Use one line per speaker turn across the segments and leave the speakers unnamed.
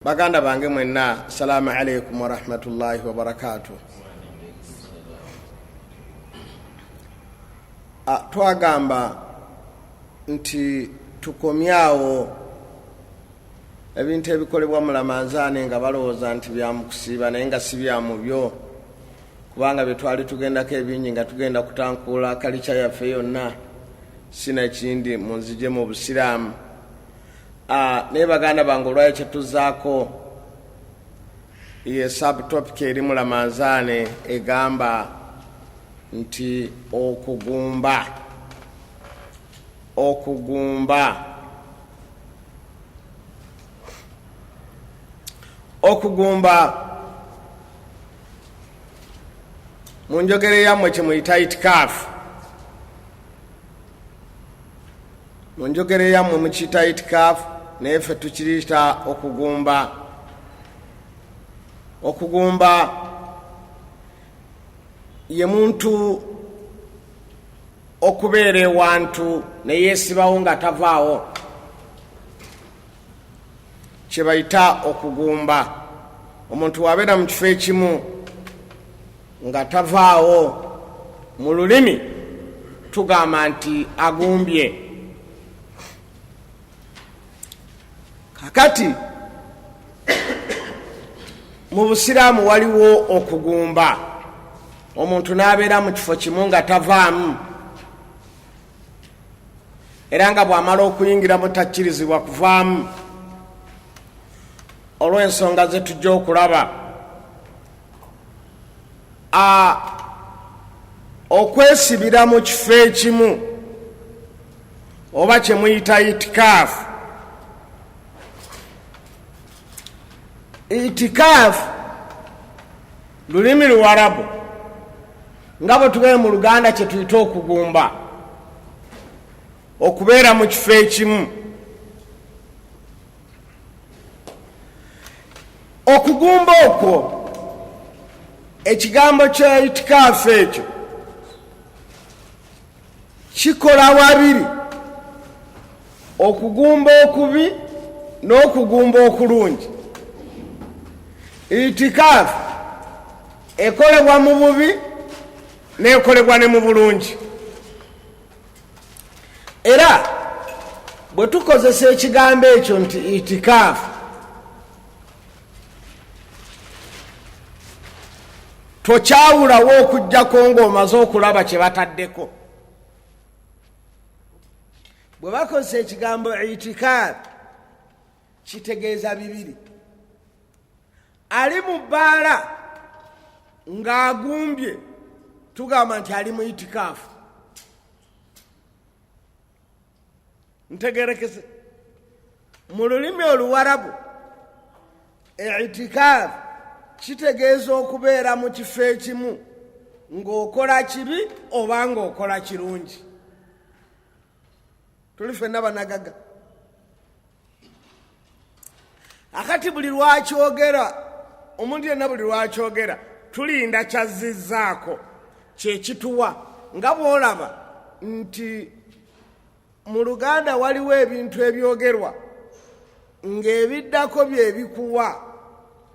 Baganda bange mwenna, assalamu alaikum wa rahmatullahi wa barakatuh. Twagamba nti tukomyawo ebintu ebikolebwa mu Ramadhaani nga balowooza nti bya mukusiiba naye nga si bya mubyo, kubanga bye twali tugendako ebingi nga tugenda kutankuula kalica yaffe yonna sina kindi munzije mu Busiraamu. Naye baganda bange olwayo kyetuzaako ye subtopic eri mu Ramadhaani egamba nti okugumba. Okugumba mu njogere yammwe kye muyita itikaafu. Mu njogere yammwe mukiyita itikaafu naye ffe tukiyita okugumba. Okugumba ye muntu okubeera ewantu ne yeesibawo nga tavaawo, kye bayita okugumba. Omuntu wabeera mu kifo ekimu nga tavaawo, mu lulimi tugamba nti agumbye. Kakati mu Busiraamu waliwo okugumba, omuntu n'abeera mu kifo kimu nga tavaamu, era nga bw'amala okuyingiramu takkirizibwa kuvaamu olw'ensonga ze tujja okulaba. Okwesibira mu kifo ekimu oba kye muyita itikaafu. Itikaafu lulimi Luwarabu, nga bwe tugenda mu Luganda kye tuyita okugumba, okubeera mu kifo ekimu. Okugumba okwo, ekigambo kya itikaafu ekyo kikola wabiri: okugumba okubi n'okugumba okulungi. Itikaafu ekolebwa mu bubi n'ekolebwa ne mu bulungi. Era bwe tukozesa ekigambo ekyo nti itikaafu, tokyawulawo okujjako ng'omaze okulaba kye bataddeko. Bwe bakozesa ekigambo itikaafu kitegeeza bibiri. Ali mu bbaala ng'agumbye tugamba nti ali mu itikaafu. Ntegerekese, mu lulimi Oluwarabu itikaafu kitegeeza okubeera mu kifo ekimu ng'okola kibi oba ng'okola kirungi. Tuli ffenna banagaga. Akati buli lwakyogera, omuntu yenna buli lwakyogera tulinda kyazizzaako kyekituwa. Nga bw'olaba nti mu Luganda waliwo ebintu ebyogerwa ng'ebiddako byebikuwa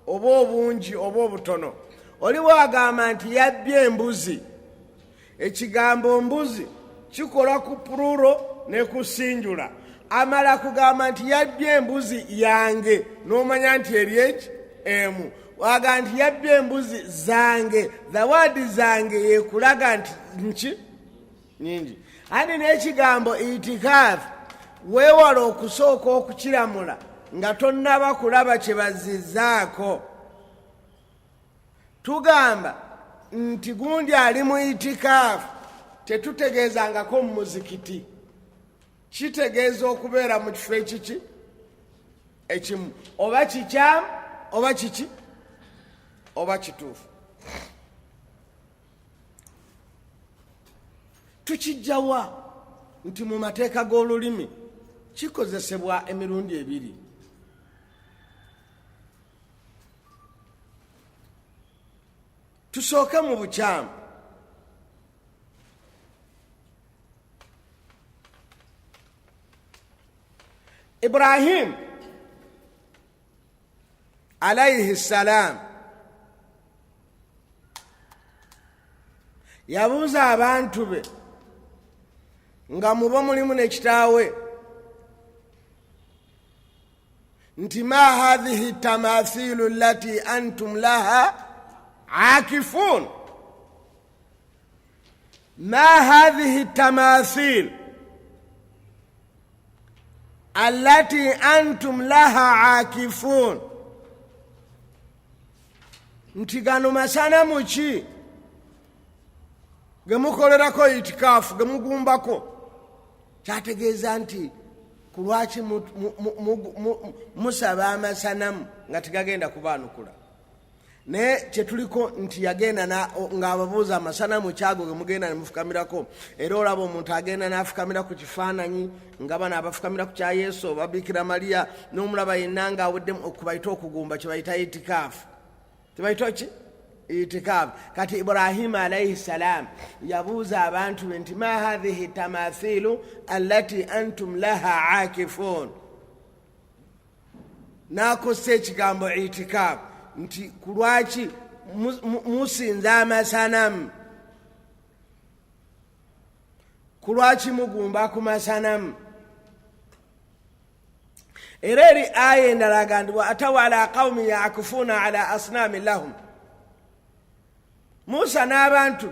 oba obungi oba obutono. Oliwo agamba nti yabbye embuzi. Ekigambo mbuzi kikola ku pluro ne ku sinjula. Amala kugamba nti yabbye embuzi yange n'omanya nti eri eki emu. Waga nti yabbye embuzi zange, zawaadi zange yekulaga nti nki nyingi. Andi n'ekigambo itikaafu weewala okusooka okukiramula nga tonnaba kulaba kye bazizzaako. Tugamba nti gundi ali mu itikaafu tetutegeezangako mu muzikiti. Kitegeeza okubeera mu kifo ekiki ekimu, oba kikyamu oba kiki oba kituufu. Tukijjawa nti mu mateeka g'olulimi kikozesebwa emirundi ebiri. Tusooke mu bukyamu. Ibrahim alaihi salam yabuuza abantu be nga muba mulimu nekitaawe nti ma hadhihi tamathilu allati antum laha akifun, ma hadhihi tamathil allati antum laha akifun, nti gano masanamu ki gemukolerako itikaafu gemugumbako. Kyategeeza nti kulwaki musaba amasanamu nga tegagenda kubaanukula. naye kyetuliko nti yagenda ng'ababuuza amasanamu kyago gemugenda nemufukamirako, era olaba omuntu agenda n'afukamira ku kifaananyi nga bano abafukamira ku kya Yesu oba Bikira Mariya, n'omulaba yenna ng'awedde okubayita okugumba kyebayita itikaafu. Tebayita ki? Itikaafu. Kati Ibrahima alayhi salam yabuuza abantu be nti ma hadhihi tamathilu allati antum laha akifun, n'akosa ekigambo itikaafu nti kulwaki musinza amasanamu, kulwaki mugumba ku masanamu. Era eri aya endala agambibwa atawa ala qawmi yakufuna ala asnami lahum. Musa n'abantu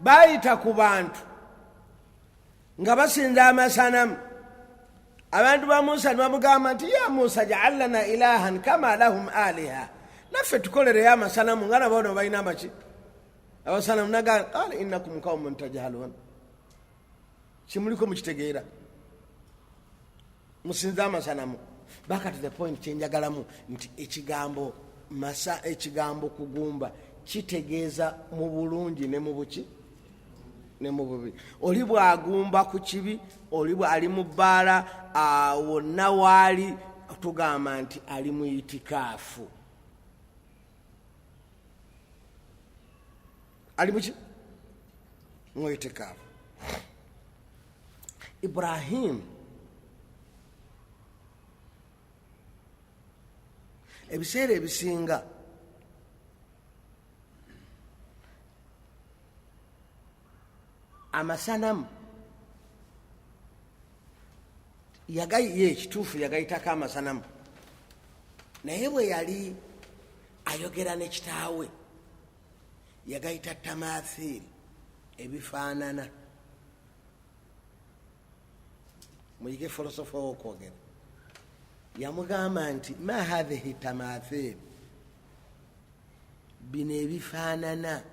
bayita ku bantu nga basinza amasanamu. Abantu ba Musa nibamugamba nti ya Musa ja'al lana ilahan kama lahum aliha, naffe tukolereyo amasanamu nga nabo bano balina amaki abasanamu. Naga qala innakum qawmun tajhalun, kimuliko mukitegeera musinza amasanamu. Back to the point kyenjagalamu nti ekigambo kugumba kitegeeza mu bulungi ne mu buki ne mu bubi. Oli bwagumba ku kibi, oli bwali mu bbaala, wonna waali tugamba nti ali mu itikaafu. Ali muki mu itikaafu. Ibrahim ebiseera ebisinga amasanamu ye ekituufu yagayitako amasanamu, naye bwe yali ayogera ne kitaawe yagayita tamathili, ebifaanana. Muyige filosofa w'okwogera. Yamugamba nti ma hadhihi tamathili, bino ebifaanana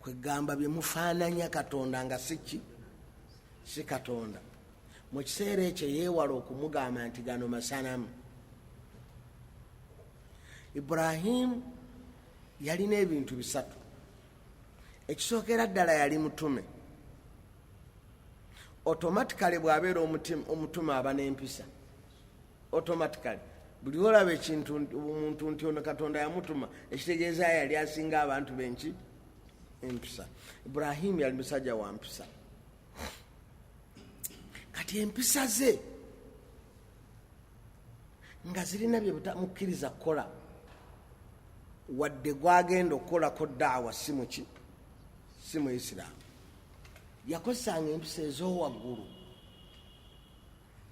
kwegamba byemufaananya Katonda nga si Katonda. Mu kiseera ekyo yeewala okumugamba nti gano masanamu. Ibrahim yalina ebintu bisatu. Ekisookera ddala yali mutume. Automatically bw'abeera omutume aba n'empisa. Automatically buli olaba ekintu omuntu nti ono Katonda yamutuma, ekitegeeza yali asinga abantu benki empisa. Ibrahim yali musajja wa mpisa. Kati empisa ze nga zirina bye butamukkiriza kukola, wadde gwagenda okukolako daawa si mu Isiraamu. Yakozesanga empisa ez'owaggulu,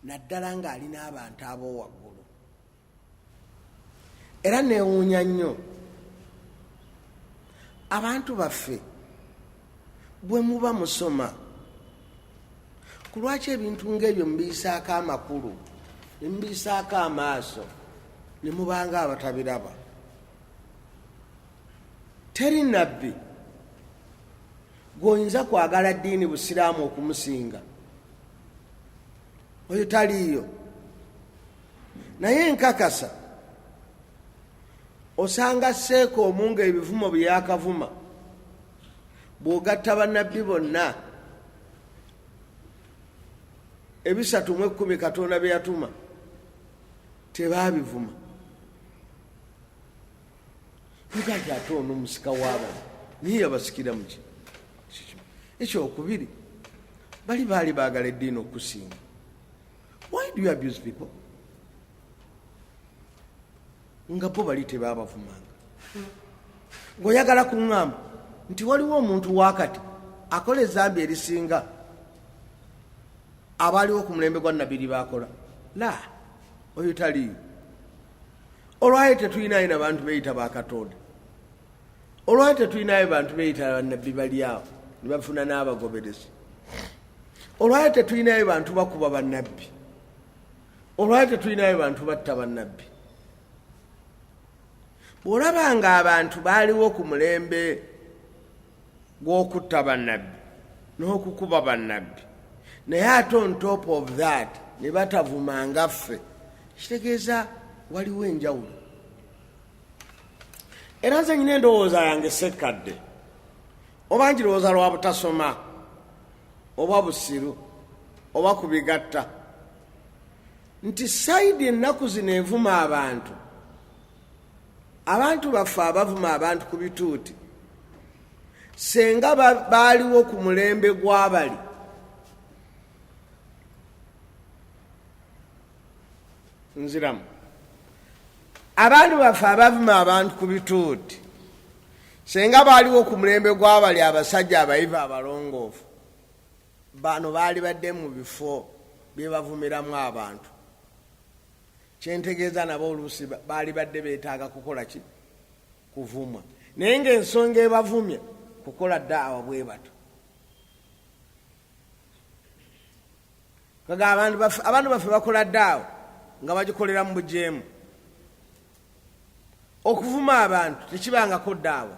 naddala ng'alina abantu ab'owaggulu. Era neewuunya nnyo abantu baffe bwe muba musoma, kulwaki ebintu ng'ebyo mubiyisaako amakulu ne mubiyisaako amaaso ne mubanga abatabiraba. Teri nabbi gw'oyinza kwagala ddiini busiraamu okumusinga, oyo taliiyo. Naye nkakasa osanga Seeko omunga ebivumo bye yakavuma, bw'ogatta bannabbi bonna ebisatu mu 10 Katonda bye yatuma tebaabivuma. Mugati ate ono musika w'abantu niye yabasikira muki. Ekyokubiri, baali baagala eddiini okusinga. Why do you abuse people? nga bo bali tebabavumanga. Ng'oyagala kuŋŋamba nti waliwo omuntu wakati akola ezambi erisinga abaaliwo ku mulembe gwa nabiri bakola? La, oyo taliyo. Olwayo tetulinayo nabantu beyita bakatonda, olwayo tetulinayo bantu beyita bannabbi bali awo ne bafuna n'abagoberezi, olwayo tetulinayo bantu bakuba bannabbi, olwayo tetulinayo bantu batta bannabbi. Bw'olaba nga abantu baaliwo ku mulembe gw'okutta bannabbi n'okukuba bannabbi, naye ate on top of that ne batavumanga ffe, kitegeeza waliwo enjawulo. Era nze nyina endowooza yange Ssekkadde, oba njirowooza lwa butasoma oba busiru oba kubigatta, nti sayidi ennaku zino evuma abantu, abantu baffe abavuma abantu ku bituuti, senga baaliwo ku mulembe gw'abali, nziramu, abantu baffe abavuma abantu ku bituuti, senga baaliwo ku mulembe gw'abali abasajja abayivu abalongoofu, bano baali badde mu bifo bye bavumiramu abantu. Kyentegeeza nabo oluusi baali badde beetaaga kukola ki? Kuvumwa. Naye ng'ensonga ebavumya kukola ddaawa bwe bato. Kaga abantu baffe bakola ddaawa nga bagikolera mu bujeemu. Okuvuma abantu tekibangako ddaawa,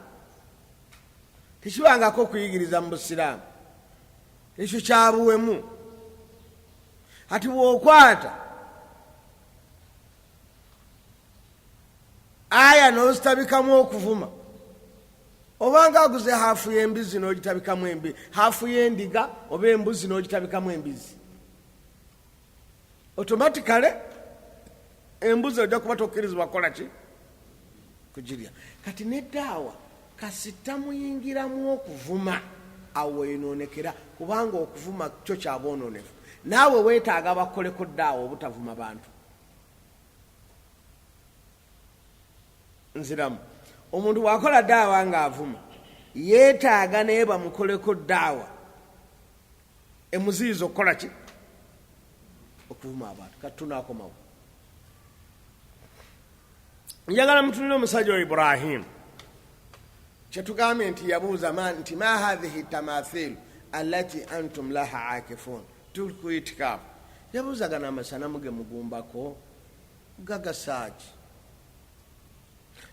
tekibangako kuyigiriza mu busiraamu, ekyo kyabuwemu. Ati bw'okwata aya n'ozitabikamu okuvuma, obanga aguze haafu y'embizi n'ogitabikamu embizi, haafu y'endiga oba embuzi n'ogitabikamu embizi, automatically embuzi ojja kuba tokkirizibwa kukola ki? Kugirya. Kati neddaawa kasita muyingiramu okuvuma, awo weenoonekera, kubanga okuvuma kyo kyabonoonefu. Naawe weetaaga bakoleko ddaawa obutavuma bantu. Nziramu, omuntu wakola ddaawa ng'avuma yeetaaga naye bamukoleko ddaawa emuziyiza okukola ki? Okuvuma abantu. Kati tunaakomawo. Njagala mutunire omusajja wa Ibrahim, kyetugambye nti yabuuza nti ma hadhihi tamathilu allati antum laha akifun, tuli ku itikaafu. Yabuuzagana amasanamu ge mugumbako gagasaaki.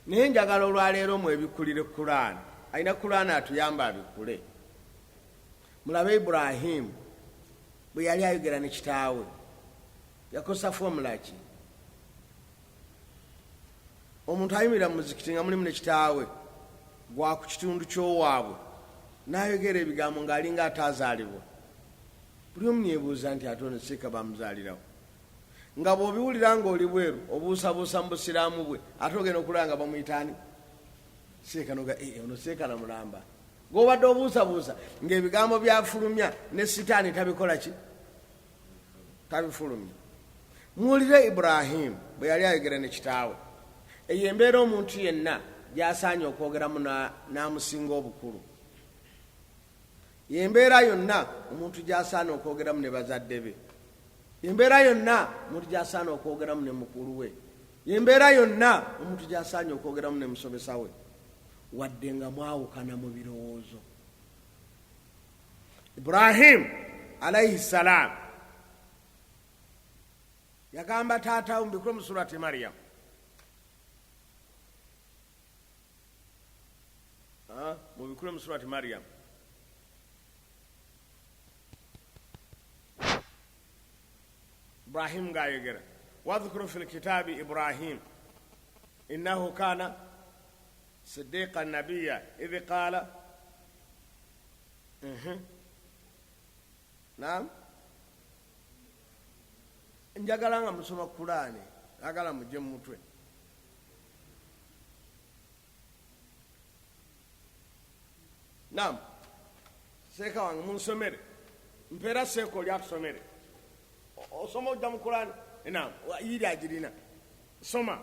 Naye njagala olwaleero mwebikulire Kulaani. Alina Kulaani atuyamba abikule. Mulabe Ibrahim bwe yali ayogera ne kitaawe yakosa fomula ki? Omuntu ayimirira mu muzikiti nga mulimu ne kitaawe gwa ku kitundu ky'owaabwe n'ayogera ebigambo ng'alinga ataazaalibwa. Buli omu yeebuuza nti ate ono Seeka bamuzaalirawo. Nga bw'obiwulira ng'oli bweru obuusabuusa mu busiraamu bwe, ate ogenda okulaba nga bamuyitaani Seeka, noga ono Seeka namulamba. Ng'obadde obuusabuusa ng'ebigambo byafulumya ne sitaani tabikola ki? Tabifulumya. Muwulire Ibrahim bwe yali ayogera ne kitaawe. Eyo embeera omuntu yenna gy'asaanye okwogeramu n'amusinga obukulu. Yembeera yonna omuntu gy'asaana okwogeramu ne bazadde be. Yembeera yonna omuntu gy'asaana okwogeramu ne mukulu we. Yembeera yonna omuntu gy'asaanye okwogeramu ne musomesa we, wadde nga mwawukana mu birowoozo. Ibrahim alayhi salaam yagamba taatawo mbikule mu surati Maryam, mubikule mu surati Maryam. Ibrahim ng'ayogera, wadhkuru fil kitaabi Ibrahim innahu kaana siddiqan nabiyya idh qaala naam. Njagala nga musoma Kulaani, njagala mujje mu mutwe. Naam, Seeka wange munsomere, mpeera Seeka oli atusomere. Osoma ojja mu Kulaani? Naam, yiri agirina. Soma.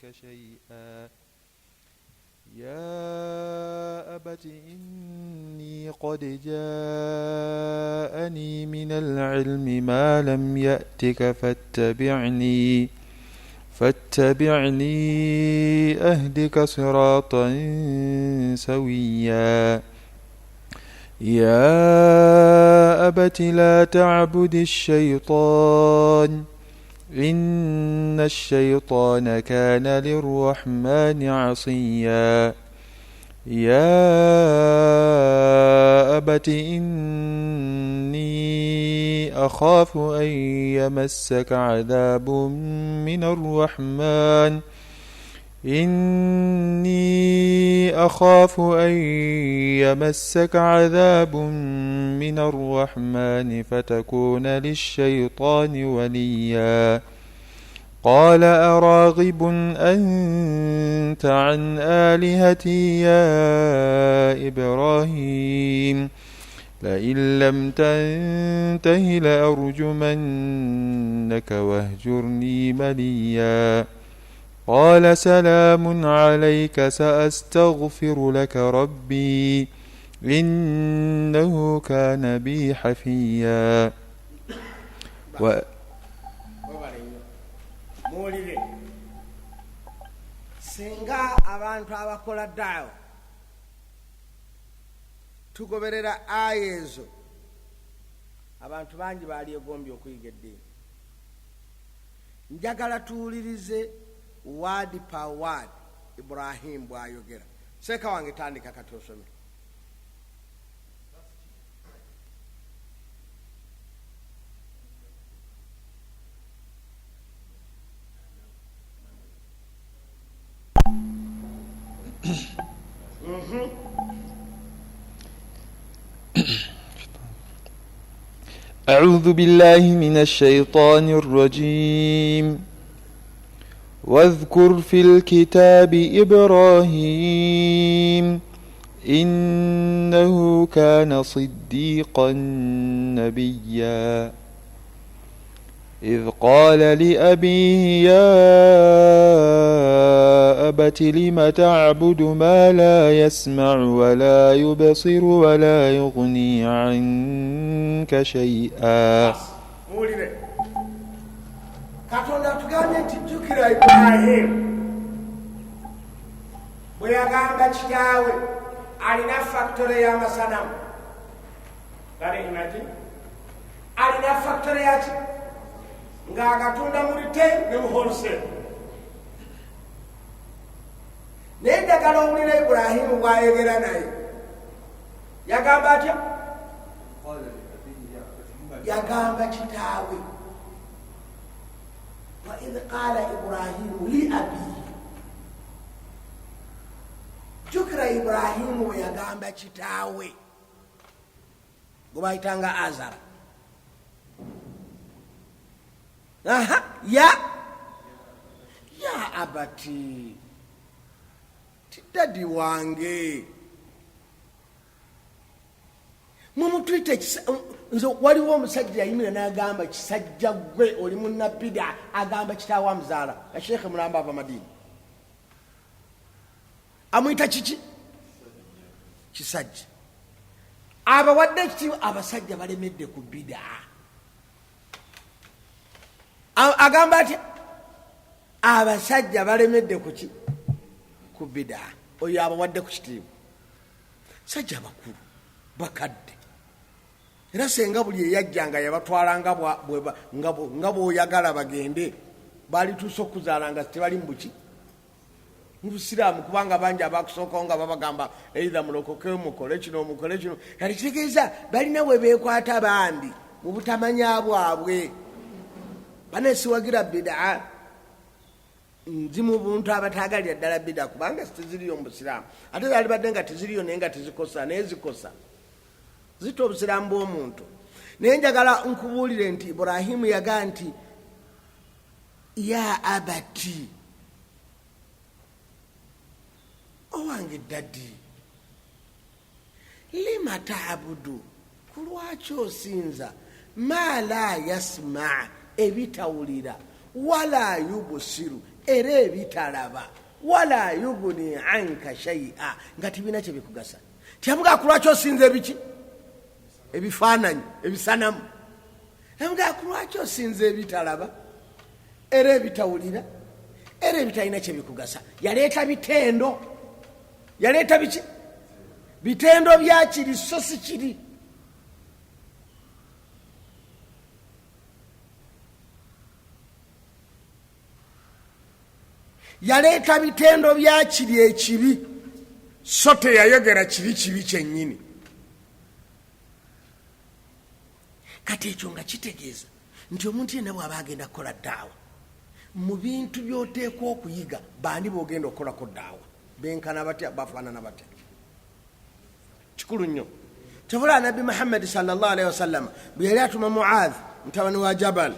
عنك شيئا يا أبت إني قد جاءني من العلم ما لم يأتك فاتبعني أهدك صراطا سويا يا أبت لا تعبد الشيطان إن الشيطان كان للرحمن عصيا يا أبت إني أخاف أن يمسك عذاب من الرحمن فتكون للشيطان وليا قال أراغب أنت عن آلهتي يا إبراهيم لئن لم تنته لأرجمنك واهجرني مليا قال سلام عليك سأستغفر لك ربي إنه كان بي حفيا
singa abantu abakola daawa tugoberera aya ezo abantu bangi balyegombye okuyiga eddiini. Njagala tuwulirize word per word Ibrahim bw'ayogera. Seeka wange tandika kati osome.
أعوذ بالله من الشيطان الرجيم واذكر في الكتاب إبراهيم إنه كان صديقا نبيا إذ قال لأبيه يا أبت لم تعبد ما لا يسمع ولا يبصر ولا يغني عنك شيئا.
Katonda tugambye nti jjukira Ibrahim bwe yagamba kitaawe alina factory y'amasanamu. Kale imagine alina factory yaki ng'agatunda mu retail ne mu wholesale. Naye njagala owulira Ibrahimu bw'ayogera naye yagamba atya? Yagamba kitaawe وإذ قال إبراهيم لأبيه. Jukira Ibrahimu we yagamba kitaawe gwe bayitanga Azara. Ya abati tidadi wange mumutwite nze waliwo omusajja yayimira n'agamba kisajja gwe oli munnabida agamba kitaawe amuzaala ya Sheekhe Mulamba ava Madina amuyita kiki kisajja. Abawadde ekitiibwa abasajja balemedde ku bidaa. Agamba ati abasajja balemedde kuki ku bidaa. Oyo abawadde ku kitiibwa sajja bakulu bakadde era senga buli eyajjanga yabatwala nga bw'oyagala bagende balituusa okuzaala nga tebali mubuki mu Busiraamu, kubanga bangi abakusookawo nga babagamba eitha mulokoke mukole kino mukole kino. Kati kitegeeza balina we beekwata bambi mu butamanya bwabwe. Banesiwagira bidaa nzimu buntu abataagalira ddala bidaa kubanga teziriyo mu Busiraamu. Ate zalibadde nga teziriyo naye nga tezikosa naye zikosa zita obusiraamu bw'omuntu. Naye njagala nkubuulire nti Ibrahimu yagaa nti ya abati owange ddadi lima taabudu kulwaki osinza ma la yasma ebitawulira wala yubusiru era ebitalaba wala yuguni anka shay'a nga tibina kye bikugasa. Tiamuga kulwaki osinza ebiki ebifaananyi ebisanamu, amuga kulwaki osinza ebitalaba era ebitawulira era ebitalina kye bikugasa. Yaleeta bitendo, yaleeta biki bitendo byakiri so si kiri. Yaleeta bitendo byakiri ekibi so teyayogera kiri kibi kyennyini. Kati ekyo nga kitegeeza nti omuntu yenna bw'aba agenda kukola ddaawa mu bintu by'oteekwa okuyiga bandi b'ogenda okukolako ddaawa benkana batya bafaanana batya. Kikulu nnyo. Kyovula Nabbi Muhammad sallallahu alaihi wasallam bwe yali atuma Muadh mutabani wa Jabal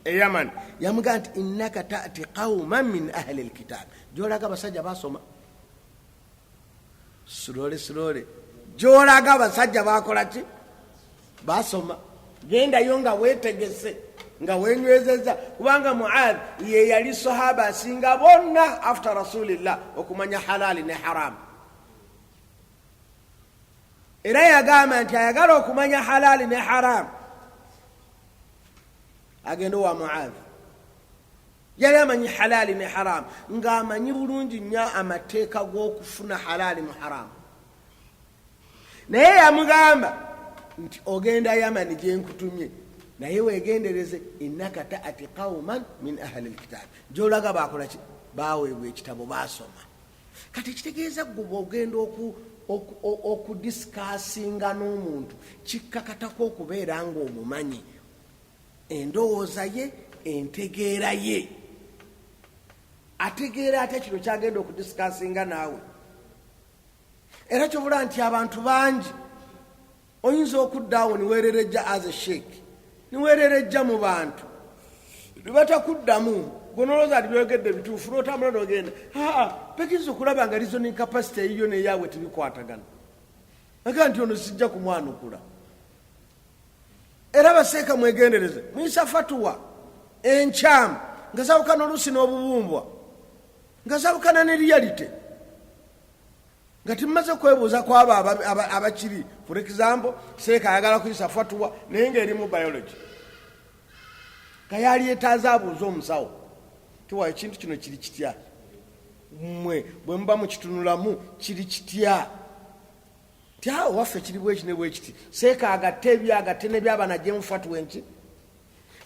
e Yaman yamugaa nti innaka ta'ti qauman min ahli alkitab, gyolaga basajja basoma. Slowly gyolaga basajja bakola ki basoma. Gendayo nga weetegese nga wenywezeza, kubanga Muadh ye yali sahaba asinga bonna after rasulillah okumanya halali ne haram. Era yagamba nti ayagala okumanya halali ne haram agenda wa Muadh. Yali amanyi halali ne haram nga amanyi bulungi nnyo amateeka g'okufuna halali mu haram. Naye yamugamba nti ogenda Yamani gye nkutumye naye weegendereze innaka ta'ti qauman min ahli alkitab, gyolaga bakola ki baweebwa ekitabo basoma. Kati kitegeeza gwe ogenda okudisikasinga n'omuntu kikkakatako okubeera ng'omumanyi endowooza ye entegeera ye, ategeera ate kino kyagenda okudisikasinga naawe. Era kyobula nti abantu bangi oyinza okuddaawo niweererejja as a sheikh, niweererejja mu bantu nibatakuddamu gonoloza libyogedde bituufu n'otambula n'ogenda pekiza okulaba nga reasoning capacity eyiyo neyaabwe tebikwatagana. Aga nti ono sijja kumwanukula. Era baseeka mwegendereze, muyisa fatuwa enkyamu nga zawukana oluusi n'obubumbwa nga zawukana ne reality nga timumaze kwebuuza kwaba abakiri. For example, seeka ayagala kuyisa fatuwa naye ng'erimu biology kayali yetaaza abuuza omusawo tiwa ekintu kino kiri kitya, mmwe bwe muba mukitunulamu kiri kitya, tyawo waffe kiri bweki ne bwekiti. Seeka agatte ebyagatte ne byaba najje mu fatuwa enki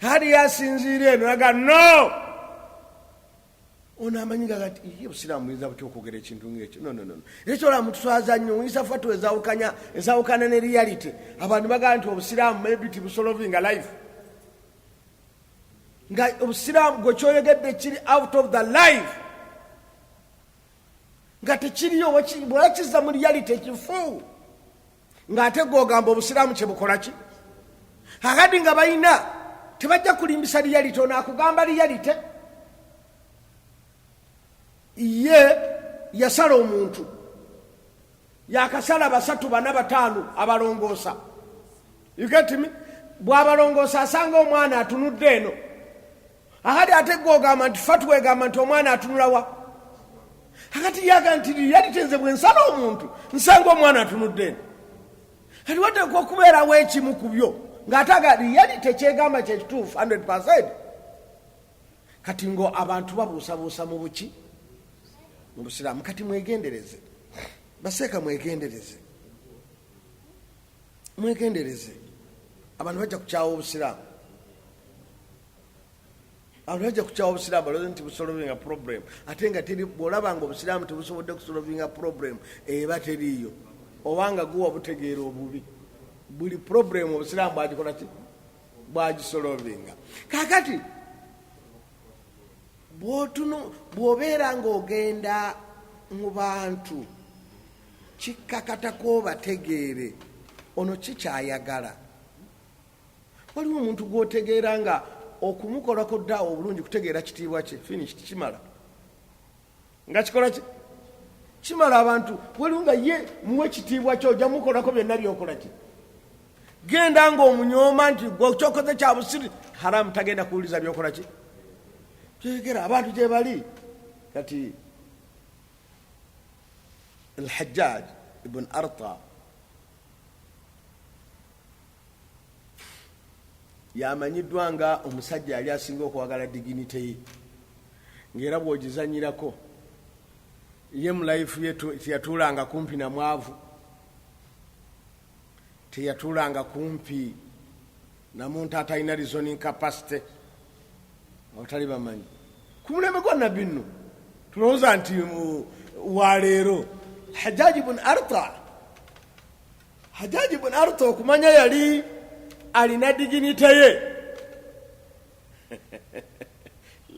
hali yasinziira eno aga no ono amanyi gati ye busiraamu buyinza butya okwogera ekintu ng'ekyo. No. Ekyo olamu tuswaza nnyo oyinza fatuwa ezawukana ne reality. Abantu bagamba nti obusiraamu maybe tibusolovinga life, nga obusiraamu gwe kyoyogedde kiri out of the life nga tekiriyo bwekizza mu reality ekifu ng'ate gw'ogamba obusiraamu kye bukola ki. Akadi nga balina tebajja kulimbisa reality, ono akugamba reality. Ye yasala omuntu yakasala 3 4 5 abalongoosa. You get me? Bw'abalongoosa asanga omwana atunudde eno akati ate gw'ogamba nti fatuwa egamba nti omwana atunula wa. Akati yaga nti reality nze bwe nsala omuntu nsanga omwana atunudde eno. Kati wateekwa okubeerawo ekimu ku byo ng'ataga reality kyegamba kyekituufu 100%. Kati ngo abantu babuusabuusa mu buki mu busiraamu. Kati mwegendereze baseeka, mwegendereze abantu bajja kukyawa obusiraamu. Abantu bajja kukyawa obusiraamu balooza nti busolovinga problem, ate nga teri. Bw'olaba nga obusiraamu tebusobodde kusolovinga problem eba teriiyo, obanga guwa butegeera obubi. Buli problem obusiraamu bwagikola ki bwagisolovinga. Kakati bw'obeera ng'ogenda mu bantu kikkakatako bategeere ono kikyayagala. Waliwo omuntu gw'otegeera nga okumukolako ddaawo obulungi kutegeera kitiibwa kye finish kimala nga kikola ki kimala abantu. Waliwo nga ye muwe kitiibwa kyo ojja mukolako byonna byokola ki. Genda ng'omunyooma nti gwe kyokoze kya busiri haramu tagenda kuwuliza byokola ki kyegera abantu gye bali kati. الحجاج ابن أرطى yamanyiddwa nga omusajja yali asinga okwagala diginite ye, ng'era bw'ogizanyirako ye mu life ye teyatuulanga kumpi na mwavu, teyatuulanga kumpi na muntu atalina reasoning capacity. Abatali bamanyi ku mulembe gwa nabbi nno tulowooza nti waleero Hajjaj ibn Arta, Hajjaj ibn Arta okumanya yali alina diginite ye.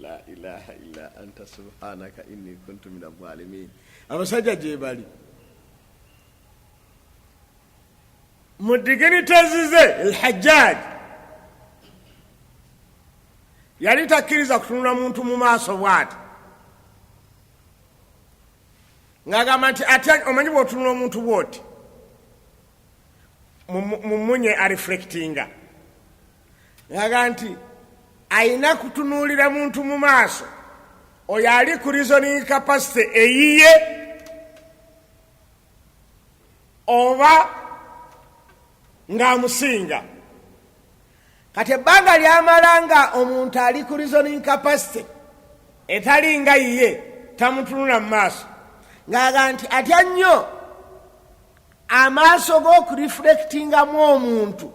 La ilaha illa anta subhanaka inni kuntu min adh-dhalimin. Abasajja gye bali mu diginite zize. Al-Hajjaj yali takkiriza kutunula muntu mu maaso bw'ati, ng'agamba nti ate omanyi bw'otunula omuntu bw'oti mumunye areflectinga, ng'agamba nti ayina kutunuulira muntu mu maaso oyo ali ku reasoning capacity eyiye oba ng'amusinga. Kati ebbanga lyamala nga omuntu ali ku reasoning capacity etali nga yiye tamutunula mu maaso, ng'agamba nti atya nnyo amaaso g'okureflectingamu omuntu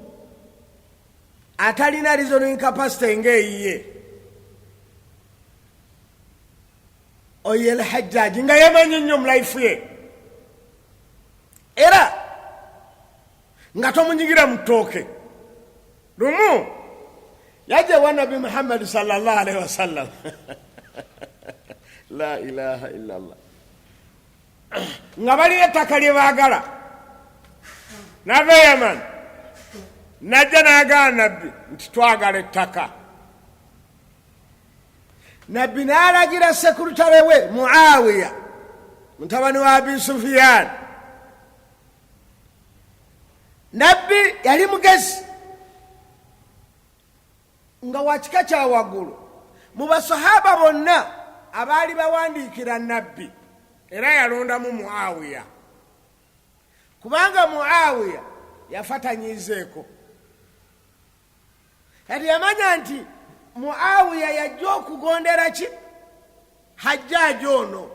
atalina reasoning capacity ng'eyiye. Oyo Al-Hajjaj nga yamanyi nnyo mu life ye, era nga tomunyigira mu ttooke. Lumu yajja wa Nabi Muhammad sallallahu alaihi wasallam la ilaha illallah, nga balina ettaka lye baagala, nava Yaman, najja n'agamba Nabbi nti twagala ettaka. Nabbi n'alagira sekurutale we Muawiya mutabani wa Abi Sufyan. Nabbi yali mugezi nga wakika kya waggulu mu basahaba bonna abaali bawandiikira Nabbi, era yalondamu Muawiya kubanga Muawiya yafatanyizeeko. Kati yamanya nti Muawiya yajja okugondera ki Hajjaj ono.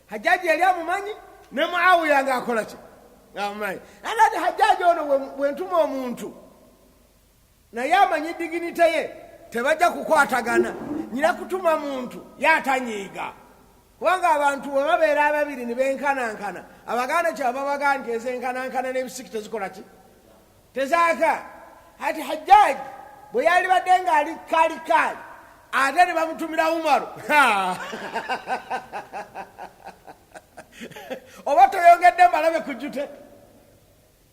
Hajjaj yali amumanyi ne Muawiya ng'akola ki ng'amumanyi. Ati Hajjaj ono bwentuma omuntu naye amanyi diginite ye tebajja kukwatagana, nyina kutuma muntu yatanyiiga. Kubanga abantu bwe babeera ababiri ne benkanankana, Abaganda kyaba bagaa nti ezenkanankana n'ebisiki tezikola ki tezaaka. Ati Hajjaj bwe yali badde ng'ali kaalikaali ate ne bamutumira Umaru oba toyongedde mbalabe kujjute,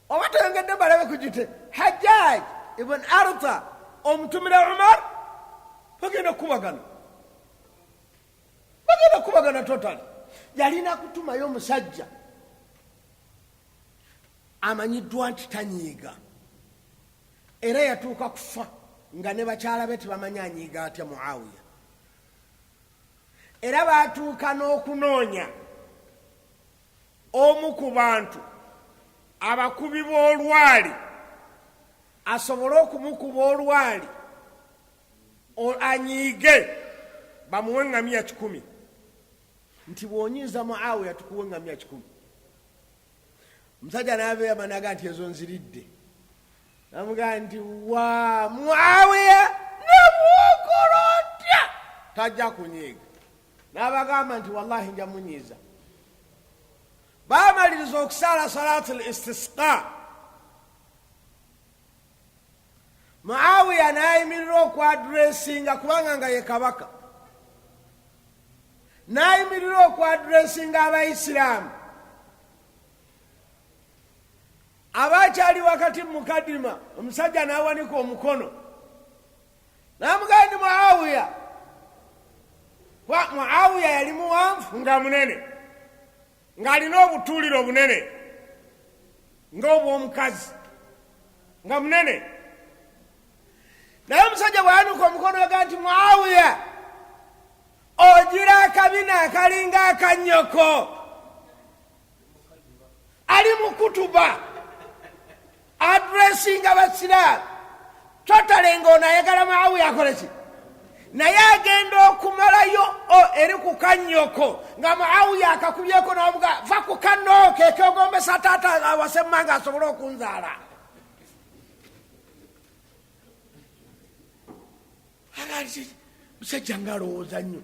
oba toyongedde mbalabe kujjute. Hajjaj ibn Arta omutumira Umar, bagenda kubagana, bagenda kubagana totally. Yalina kutumayo omusajja amanyiddwa nti tanyiiga, era yatuuka kufa nga ne bakyala be tebamanyi anyiiga atya Muawiya. Era baatuuka n'okunoonya omu ku bantu abakubi b'olwali asobole okumukuba olwali anyiige bamuwe ŋŋamya 100, nti bw'onyiiza Muawiya tukuwe ŋŋamya 100. Omusajja n'abeera managa nti ezo nziridde, namugamba nti wa Muawiya nemuwokola otya tajja kunyiiga. N'abagamba nti wallahi nja munyiiza. Baamaliriza okusaala salaatu al-istisqa, Muawiya n'ayimirira okwadressinga kubanga nga ye kabaka, n'ayimirira okwadressinga Abaisiraamu abakyali wakati mukadima. Omusajja n'awanika omukono n'amugamba nti Muawiya. Muawiya yali muwanvu nga munene, ng'alina obutuuliro bunene ng'obw'omukazi, nga munene. Naye omusajja bw'ayanuka omukono aga nti Muawiya, ogira akabina akalinga akanyoko ali mu kutuba adressinga basiraamu totale ng'ono ayagala Muawiya akoleki naye agenda okumalayo eri ku kanyoko nga Muawiya akakubyeko n'obuga va ku kano kekegombesa taata awasemmanga asobole okunzaala. Musajja nga alowooza nnyo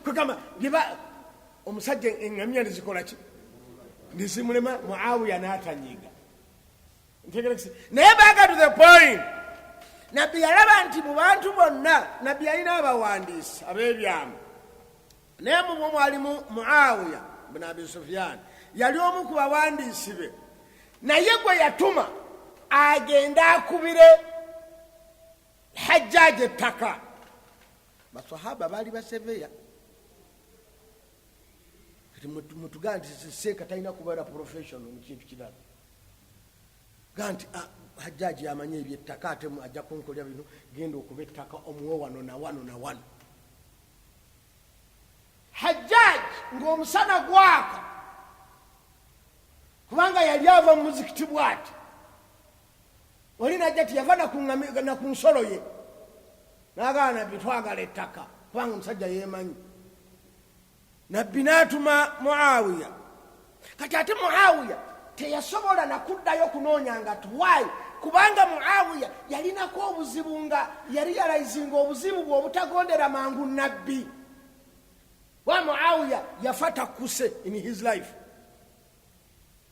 kwegamba omusajja eŋŋamya nezikola ki nezimulema Muawiya n'atanyiiga naye baga to the point. Nabbi yalaba nti mu bantu bonna nabbi yalina abawandiisi ab'ebyama naye mumwe mwalimu Muawiya bin Abi Sufyan yali omu ku bawandiisi be naye gwe yatuma agenda akubire Hajjaji ettaka. Basahaba baali baseveya kati mutugaa nti Seeka talina kubeera professional mu kintu kirala ga nti Hajjaji amanye ebyettaka ate ajja kunkolera bino genda okuba ettaka omuwe wano na wano na wano. Hajjaji ng'omusana gwaka kubanga yali ava mu muzikiti bwati oli najja ti yava na ku nsolo ye n'agamba nabbi twagala ettaka kubanga omusajja yeemanyi. Nabbi n'atuma Muawiya kati ate Muawiya teyasobola nakuddayo kunoonya nga tuwaayi kubanga Muawiya yalinako obuzibu nga yali yalayizinga obuzibu bwe obutagondera mangu nabbi. Wa Muawiya yafa takkuse in his life.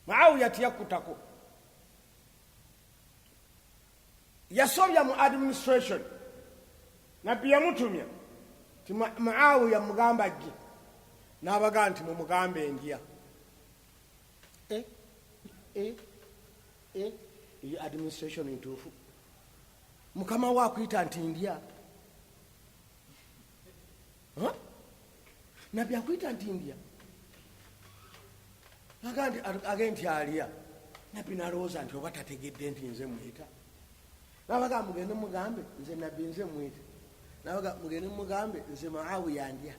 Muawiya tiyakkutako yasobya mu administration. Nabbi yamutumya ti Muawiya mugamba ajje n'abaga nti mumugambe endya. Administration ntuufu mukama waakuyita nti ndya nabbi akuyita nti ndya age nti alya. Nabbi nalowooza nti oba tategedde nti nze mwita nabaga mugende mugambe nze nabbi nze mwita nabaga mugende mugambe nze Muawiya ndya.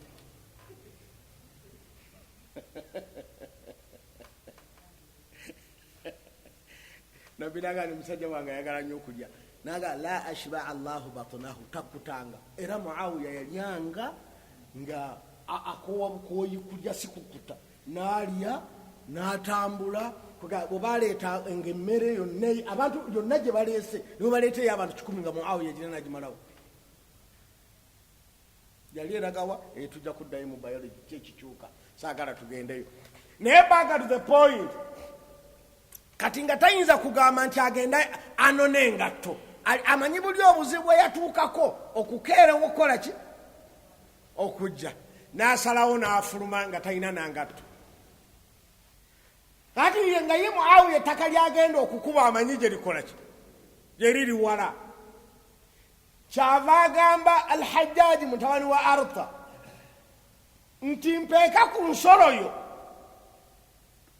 Nabbi naga ni musajja wange ayagala nnyo okulya naga la ashba Allahu batnahu takutanga era Muawiya yalyanga nga akowa bukoyi kulya sikukuta n'alya n'atambula bwebaleeta ng'emmere yonna abantu yonna gye baleese nibo baleeteyo abantu 100 nga Muawiya gina nagimalawo. Yali eragawa tujja kuddayo mu biology kyekikyuka saagala tugendeyo naye baga to the point. Kati nga tayinza kugamba nti agenda anone engatto amanyi buli obuzibu bwe yatuukako okukeera okukola ki okujja n'asalawo n'afuluma nga talina nangatto. Kati nga ye Muawiya ettaka lyagenda okukuba amanyi gye likola ki gye liri wala. Kyava agamba Al-Hajjaji mutabani wa AIRTEL nti mpeeka ku nsolo yo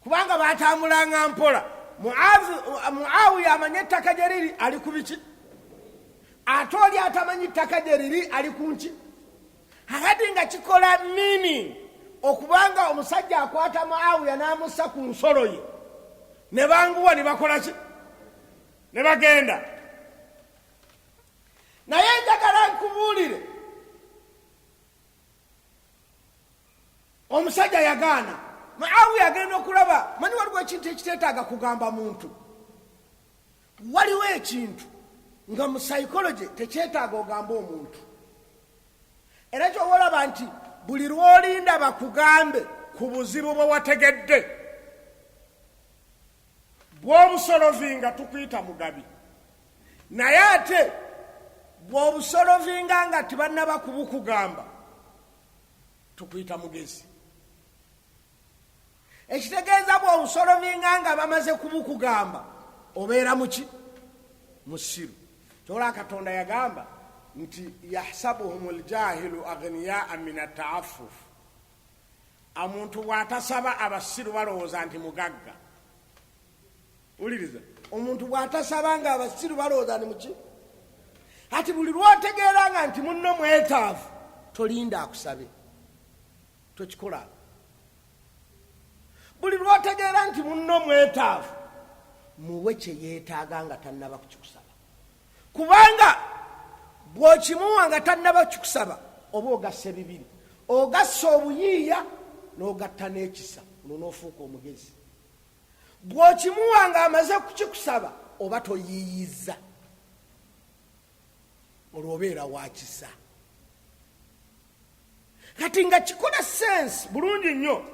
kubanga batambulanga mpola. Muawiya amanyi ettaka gye liri ali ku biki ate oli atamanyi ettaka gye liri ali ku nki. Kakati nga kikola meaning okubanga omusajja akwata Muawiya n'amussa ku nsolo ye ne banguwa ne bakola ki ne bagenda. Naye njagala nkubuulire omusajja yagaana. Muawiya agenda okulaba manyi waliwo ekintu ekiteetaaga kugamba muntu. Waliwo ekintu nga mu psychology tekyetaaga ogamba omuntu era kyowolaba nti buli lw'olinda bakugambe ku buzibu bwe wategedde bw'obusolovinga tukuyita mugabi naye ate bw'obusolovinga nga tibannaba kubukugamba tukuyita mugezi. Ekitegeeza bw'obusolovinga nga bamaze kubukugamba obeera muki musiru. Kyola Katonda yagamba nti yahsabuhumul jahilu aghniyaa min at-ta'affuf. Omuntu bw'atasaba abasiru balowooza nti mugagga. Uliriza omuntu bw'atasaba nga abasiru balowooza nti muki. Ati buli lw'otegeeranga nti munno mwetaavu tolinda akusabe tokikola. Buli lwotegeera nti munno mwetaavu muwe kye yeetaaga nga tannaba kukikusaba, kubanga bw'okimuwa nga tannaba kukikusaba oba ogassa bibiri, ogassa obuyiiya n'ogatta n'ekisa, olwo n'ofuuka omugezi. Bw'okimuwa nga amaze kukikusaba oba toyiiyiza, olwo obeera wakisa. Kati nga kikola sense bulungi nnyo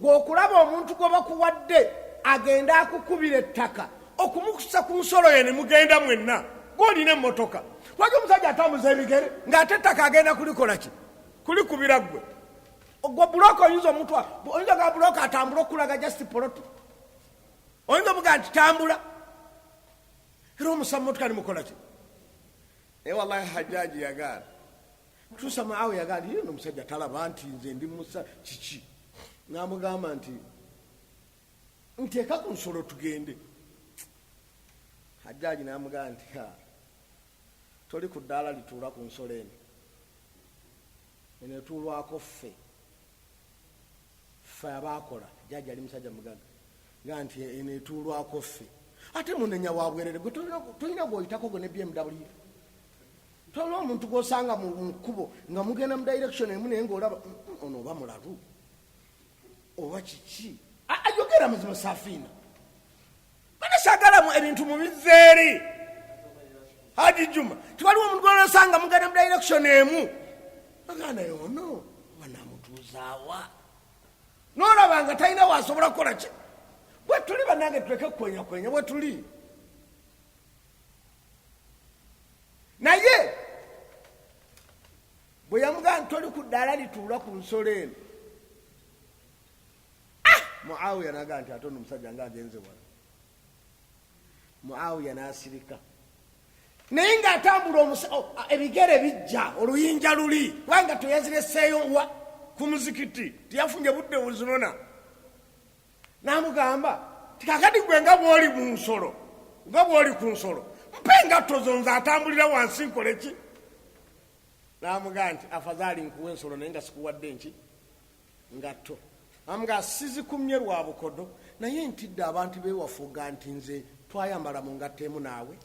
gw'okulaba omuntu gwe bakuwadde agenda akukubira ettaka okumukusa ku nsolo ye ne mugenda mwenna gw'olina emmotoka. Lwaki omusajja atambuza ebigere ng'ate ettaka agenda kulikola ki? Kulikubira ggwe. Gwe buloka oyinza omuntu oyinza ga buloka atambula okulaga just poloto, oyinza omuga nti tambula era omusa mmotoka ne mukola ki? Naye wallahi Hajjaji yagaana tuusa maawe yagaana yeno omusajja talaba nti nze ndi musa kiki, n'amugamba nti nteeka ku nsolo tugende. Hajjaji n'amugamba nti toli ku ddaala lituula ku nsolo eno, eno etuulwako ffe abaakola. Hajjaji ali musajja mugaga nga nti eno etuulwako ffe, ate munenya wabwerere gwe tolina gwoyitako gwe ne BMW. Tolina omuntu gw'osanga mu kkubo nga mugenda mu direction emu naye ng'olaba ono oba mulalu oba kiki, ayogera mazima safiina. Bana saagalamu ebintu mu bizeeri. Haji Juma tiwaliwo omuntu gw'osanga mugenda mu direction emu agana yono banamutuuzaawa n'olaba nga talina waasobola kukola ki. Bwe tuli bannange tuleke kwenyakwenya bwe tuli. Naye bwe yamugamba nti toli ku ddaala lituula ku nsolo eno, Muawiya n'agamba nti ate ono omusajja ng'agenze wala. Muawiya n'asirika naye ng'atambula ebigere bijja oluyinja luli, kubanga teyazireseeyo wa ku muzikiti, teyafunye budde buzinona. N'amugamba tikakati gwe nga bw'oli mu nsolo, nga bw'oli ku nsolo, mpe engatto zo nze atambulira wansi nkole ki? N'amugamba nti afazaali nkuwa ensolo naye nga sikuwadde nki ngatto. N'amugamba sizikumye lwa bukodo, naye ntidde abantu beewafuga nti nze twayambala mu ngatto emu naawe.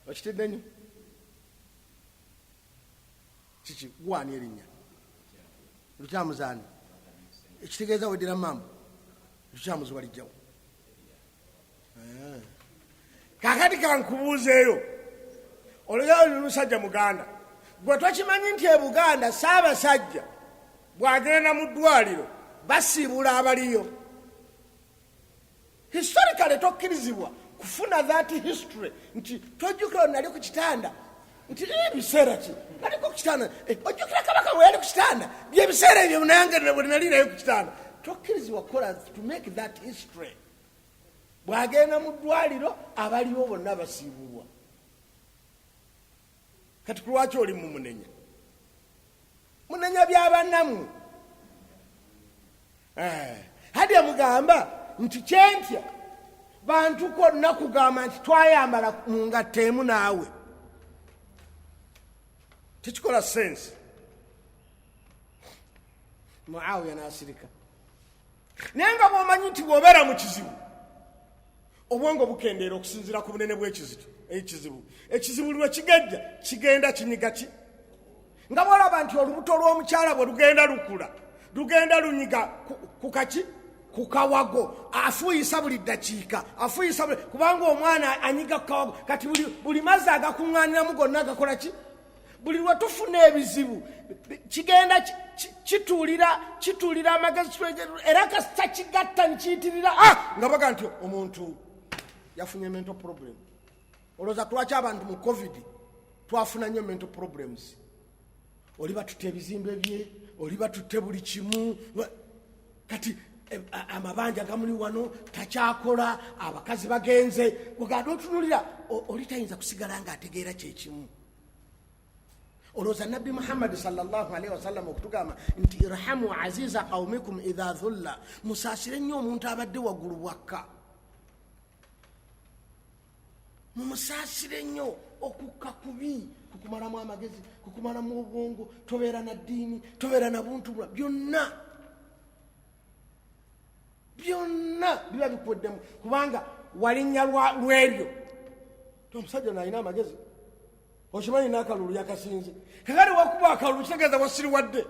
Okitidde nnyo kiki gwani erinnya lukyamuzaani ekitegeeza weddira mambo lukyamuzuba lijjawo. Kakati kankubuuzeeyo olugero lusajja muganda gwe twakimanyi nti e Buganda Ssaabasajja bw'agenda mu ddwaliro basiibula abaliyo. Historically tokkirizibwa kufuna that history nti tojjukira nali ku kitanda nti ebiseera ki nali ku kitanda ojjukira kabaka bwe yali ku kitanda byebiseera ebyo nange bwe nali naye ku kitanda. Tokkirizibwa kukola to make that history. Bw'agenda mu ddwaliro abaliwo bonna basiibulwa. Kati ku lwaki oli mu munenya by'abannamu. Hadi amugamba nti kyentya bantu konna kugamba nti twayambala mu ngatto emu naawe, tekikola sense. Muawiya n'asirika. Naye nga bw'omanyi nti bw'obeera mu kizibu obwongo bukendeera okusinziira ku bunene bw'ekizibu. Ekizibu lwe kigejja kigenda kinyiga ki? Nga bw'olaba nti olubuto lw'omukyala bwe lugenda lukula lugenda lunyiga ku kaki? Ku kawago, afuuyisa buli ddakiika, kubanga omwana anyiga ku kawago. Kati buli mazzi agakuŋŋaaniramu gonna gakola ki? Buli lwe tufuna ebizibu kigenda kituulira amagezi era kasita kigatta nkiyitiririra nga baga nti omuntu yafunye mental problem. Olowooza lwaki abantu mu COVID twafuna nnyo mental problems? Oli batutte ebizimbe bye, oli batutte buli kimu. Kati amabanja gamuli wano takyakola, abakazi bagenze, buganda otunulira oli tayinza kusigala nga ategeera kyekimu. Olowooza Nabbi Muhammad sallallahu alaihi wasallam okutugamba nti irhamu aziza qaumikum idha dhulla, musaasire nnyo omuntu abadde waggulu bwakka. mumusaasire nnyo. Okukka kubi, kukumalamu amagezi, kukumalamu obwongo, tobeera na ddiini, tobeera na buntu bula, byonna biba bikuweddemu kubanga walinnya lw'ebyo. Omusajja nalina amagezi, okimanyi n'akalulu yakasinze. Kakati wakuba akalulu kitegeeza wasiriwadde.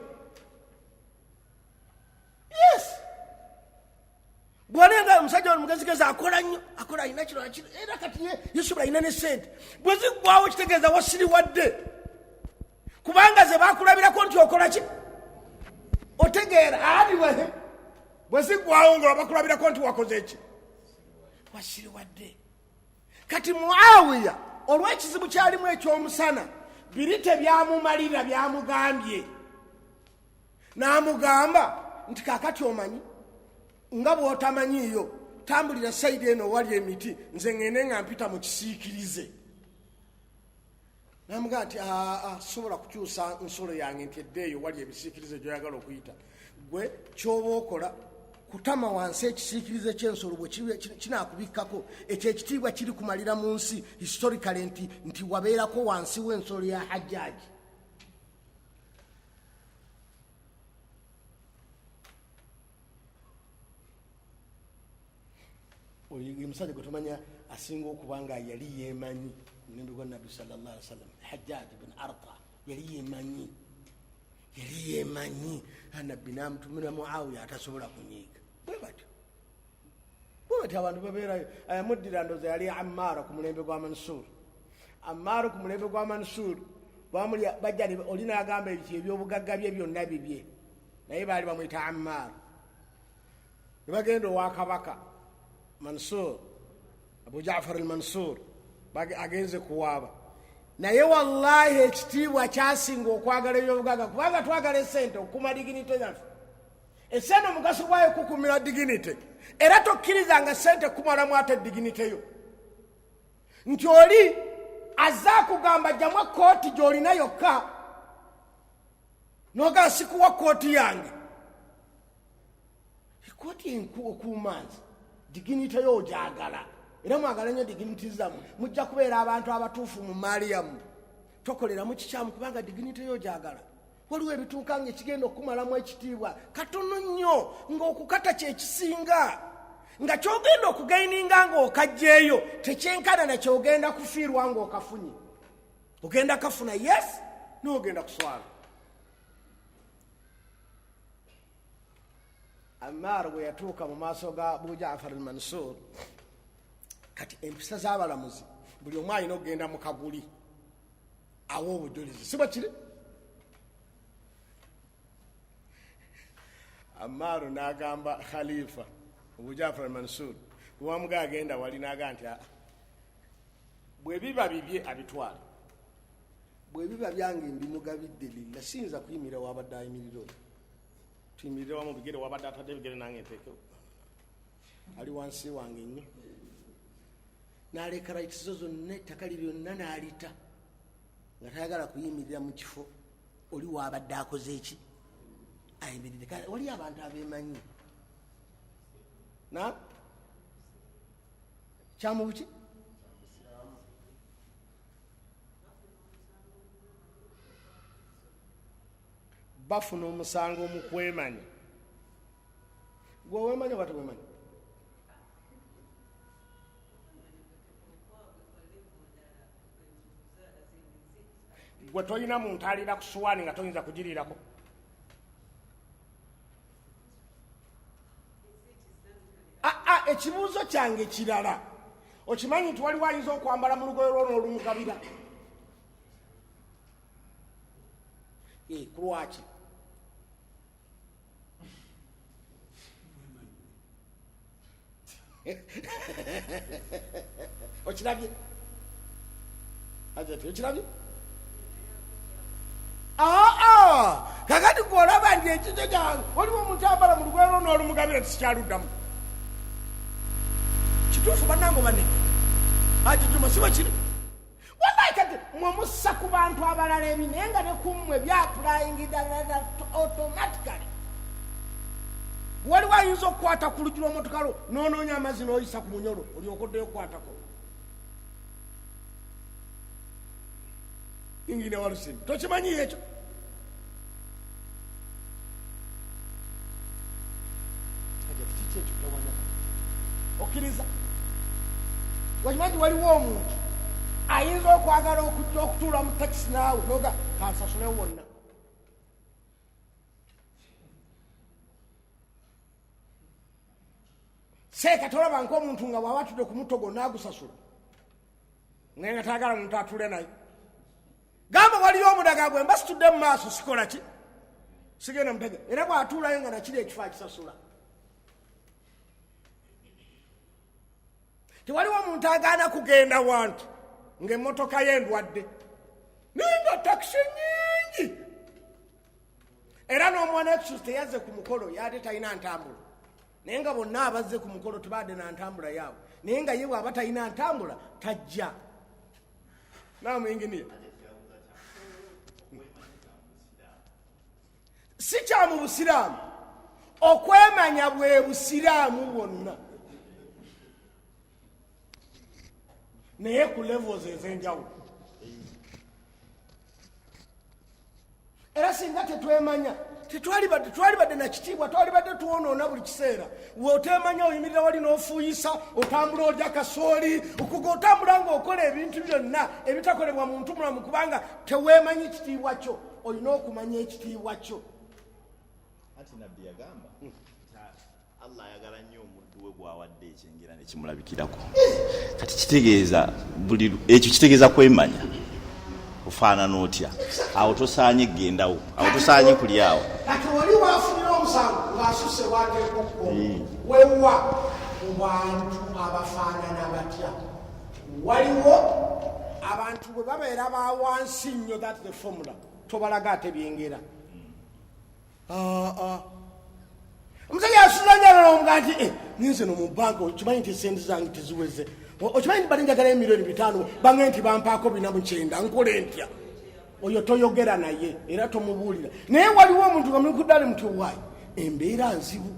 Yes, bw'olenda omusajja omugezigezi akola nnyo, akola alina kino era kati yesobola alina ne sente. Bwe ziggwawo kitegeeza wasiriwadde kubanga ze bakulabirako nti okola ki otegeera adiwehe. Bwe ziggwawo nga bakulabirako nti wakoze ki wasiriwadde. Kati Muawiya olw'ekizibu kyalimu eky'omusana biri tebyamumalira, byamugambye. N'amugamba nti kaakati omanyi nga bw'otamanyiiyo tambulira sayidi eno wali emiti, nze ngende nga mpita mu kisiikirize. N'amugamba nti sobola kukyusa nsolo yange nti eddeeyo wali ebisiikirize gy'oyagala okuyita. Gwe ky'oba okola kutama wansi ekisiikirize ky'ensolo bwe kinaakubikkako, ekyo ekitiibwa kiri kumalira mu nsi historically nti wabeerako wansi w'ensolo ya Hajjaaji. Oyo musajja gwe tumanya asinga okuba nga yali yeemanyi mulembe gwa Nabbi sallallahu alaihi wasallam, Hajjaaji bin Arta yali yeemanyi. Nabbi n'amutumira Muawiya atasobola kunyiiga. Bwe batyo abantu babeerayo. Muddira ndooza yali Ammaara ku mulembe gwa Mansuur. Ammaara ku mulembe gwa Mansuur bajja olina agamba ebyobugagga bye byonna bibye, naye baali bamuyita Ammaara. Ne bagenda owa kabaka Mansuur, Abu Jaafar al-Mansuur agenze kuwaaba, naye wallahi ekitiibwa kyasinga okwagala ebyobugagga kubanga twagala esente okukuma diginite yaffe. Esente omugaso gwayo kukumira diginite, era tokkirizanga sente kumalamu ate diginite yo. Nti oli azza kugamba jjamu kooti gy'olina yokka n'ogamba sikuwa kooti yange. Kooti okuumanzi diginite yo ogyagala, era mwagala nnyo diginiti zammwe. Mujja kubeera abantu abatuufu mu maali yammwe, tokoleramu kikyamu kubanga diginiti yo ogyagala. Waliwo ebituuka nga ekigenda okumalamu ekitiibwa katono nnyo ng'okukata kyekisinga, nga kyogenda okugaininga ng'okajjeeyo tekyenkana na kyogenda kufiirwa ng'okafunye. Ogenda kafuna yes, n'ogenda kuswala. Ammaar bwe yatuuka mu maaso ga Abu Jaafar al-Mansuur, kati empisa z'abalamuzi buli omu alina okugenda mu kaguli awo obujulizi, si bwe kiri? Ammaar n'agamba Khalifa Abu Jaafar al-Mansuur, bwe wamugaa agenda wali n'agamba nti bwe biba bibye abitwale, bwe biba byange mbimugabidde lilla, siyinza kuyimirira wabadde ayimirira oyo. Tuyimirire wamu bigere wabadde atadde bigere nange nteekewo, ali wansi wange nnyo. N'aleka rayitisi zonna, ettaka lyonna n'alita nga tayagala kuyimirira mu kifo oli wabadde akoze eki ayimiridde. Wali abantu abeemanyi na kyamubuki bafuna omusango mu kwemanya. Gwe weemanya oba teweemanya? Gwe tolina muntu alira ku suwaani nga toyinza kugiriirako. Ekibuuzo kyange kirala. Okimanyi nti waliwo ayinza okwambala mu lugoye lwo n'olumugabira? Kulwaki? Okirabye? Ajati okirabye? Kakati gw'olaba nti ekizo kyange waliwo omuntu ambala mu lugoye lwo n'olumugabira tikikyaluddamu. Kituufu bannange banene akijuma si bwe kiri? Wallahi kati mwe mussa ku bantu abalala ebinaye nga ne kummwe byapulayingidda automatically. Waliwo ayinza okukwata ku lugi lw'omotoka lwo n'onoonya amazzi n'oyisa ku munyolo olyoka oddeyo okukwatako. ingine walusini tokimanyi ekyo okkiriza wakimanyi waliwo omuntu ayinza okwagala okujja okutuula mu takisi naawe noga kansasule wonna seeka tolaba nk'omuntu nga bw'aba atudde ku mutogo naagusasula naye nga taagala muntu atule naye gamba waliyo omudaga gwe mba situdde mu maaso sikola ki sigenda mutege era bw'atuulayo nga nakiri ekifo akisasula tewaliwo omuntu agaana kugenda wantu ng'emmotoka ye endwadde naye nga takisi nyingi era n'omwana ekisusi teyazze ku mukolo yate talina ntambula naye nga bonna abazze ku mukolo tebadde na ntambula yaabwe naye nga ye bw'aba talina ntambula tajja namwinginiya si kya mu busiraamu okwemanya bwe busiraamu bwonna naye ku levels ez'enjawulo era singa tetwemanya tetwalibadde nakitiibwa twalibadde tuwonoona buli kiseera weotemanya oyimirira wali n'ofuuyisa otambula olya kasooli okuga otambula ng'okola ebintu byonna ebitakolebwa muntu mulamu kubanga teweemanyi ekitiibwa kyo olina okumanya ekitiibwa kyo
ati nabbi yagamba Allah ayagala nnyo omuddu we bw'awadde ekyengera ne kimulabikirako kati kitegeeza ekyo kitegeeza kwemanya ofaanana otya awo tosaanye kgendawo awo tosaanye kulyawo
kati oli waafunira omusango ng'asuse wateeka okukomo wewa mu bantu abafaanana batya waliwo abantu bwe babeera ba wansi nnyo that the formula tobalaga ate byengera omusajja asuzanyalolonga nti ninze no mu banka okimanyi nti esente zange teziweze okimanyi nti bali njagala emiliyoni 5 bange nti bampaako 49 nkole ntya oyo toyogera naye era tomubuulira naye waliwo omuntu nga mulikuddale muti owaayi embeera nzibu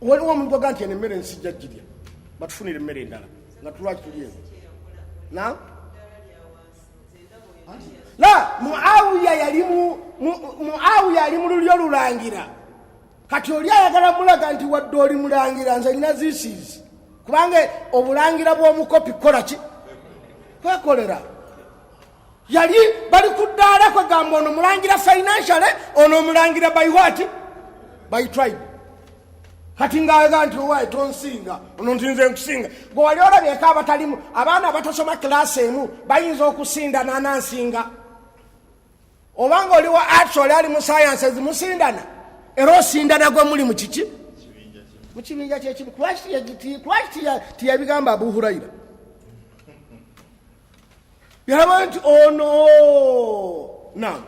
waliwo omuntu oga nti eno emmere nsijja girya batufunire emmere endala nga tulwaki tuli eno na la muawiya yali mu lulyo lulangira kati oli ayagala mulaga nti wadde oli mulangira nze nina zisiizi kubanga obulangira bw'omukopi kola ki kwekolera yali bali ku ddaala kwegamba ono mulangira financially ono omulangira by what by tribe kati ngaaga nti owaayi tonsinga ono ntinze nkusinga gwe wali olabyeko abatalimu abaana abatasoma kilasi emu bayinza okusindana anansinga obanga oliwo arts oli ali mu sciences musindana era osindana gwe muli mu kiki mu kibinja kyekimu lwaki tiyabigamba Abu Hurayra yalaba nti ono nam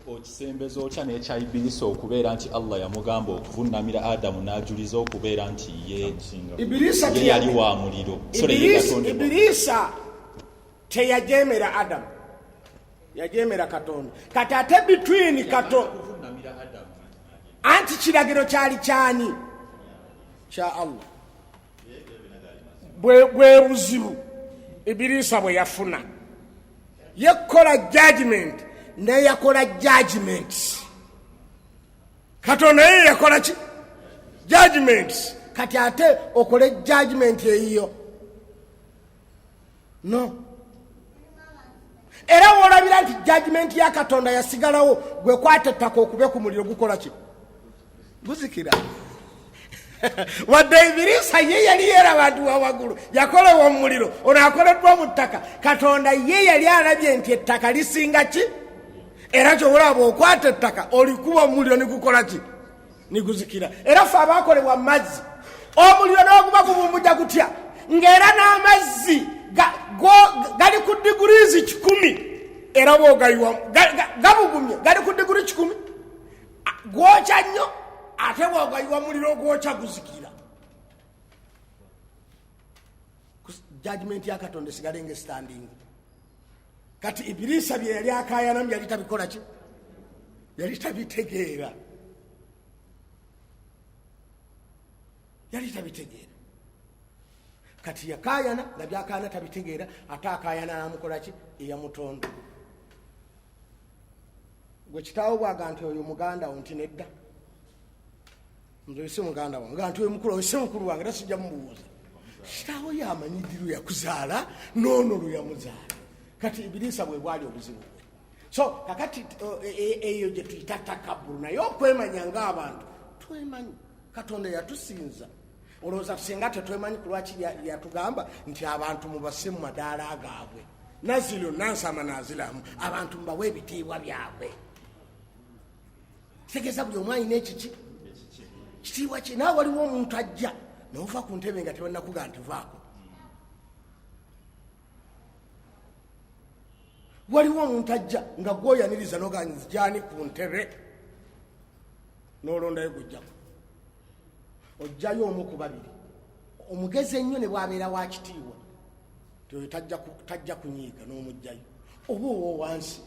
okisembeza otya n'ekya Ibilisi okubeera nti Allah yamugamba okuvunnamira Adamu n'ajuliza okubeera nti ye yali wa muliro.
Ibilisa teyajemera Adamu, yajemera Katonda. Kati ate between Katonda anti kiragiro kyali kyani kya Allah bwe buzibu Ibilisa bwe yafuna yekola judgment naye yakola judgment. Katonda ye yakola ki judgment. Kati ate okole judgment eyiyo no. Era wolabira nti judgment ya Katonda yasigalawo gwe kwatettako okube ku muliro gukola ki guzikira. Wadde Ibilisa ye yali era bantu wawagulu yakola wa muliro ono akoleddwa mu ttaka. Katonda ye yali alabye nti ettaka lisinga ki era kyolaba okwata ettaka olikuba muliro nigukola ki niguzikira. Era fe abakolebwa mazzi omuliro n'oguba gubumbuja gutya ng'era n'amazzi gali ku degrees 10 era bwogayiwa gabugumye gali ku degree 10 gwokya nnyo ate bwogayiwa muliro gwokya guzikira. Judgment ya Katonda esigalenga standing. Kati Ibilisa bye yali akaayanamu yali tabikola ki yali tabitegeera. yali tabitegeera kati yakayana nga byakayana tabitegeera ate akayana namukolaki eyamutonda gwe kitaawo bwaga nti oyo muganda wo nti nedda nze si muganda wange nga nti oyo mukulu oyo si mukulu wange era sijja mubuuza kitaawo yamanyi ddi lwe yakuzaala noono lwe yamuzaala kati ibirisa bwe bwali obuzibu bwe so kakati eyo gye tuyita takabulu naye okwemanya ng'abantu twemanyi katonda yatusinza olowooza singa tetwemanyi ku lwaki yatugamba nti abantu mubasse mu madaala gaabwe nazilo nansama naziramu abantu mubawe ebitiibwa byabwe kitegeeza buli omu alina ekiki kitiibwa kye naawe waliwo omuntu ajja nova ku ntebe nga tebannakuga nti vaako waliwo omuntu ajja nga gwoyaniriza noganjani ku ntebe nolondayo gujjaku ojjayo omu ku babiri omugezi ennyo ne bwabeera wa kitiibwa toyo tajja kunyiiga n'omugjayo oba owo wansi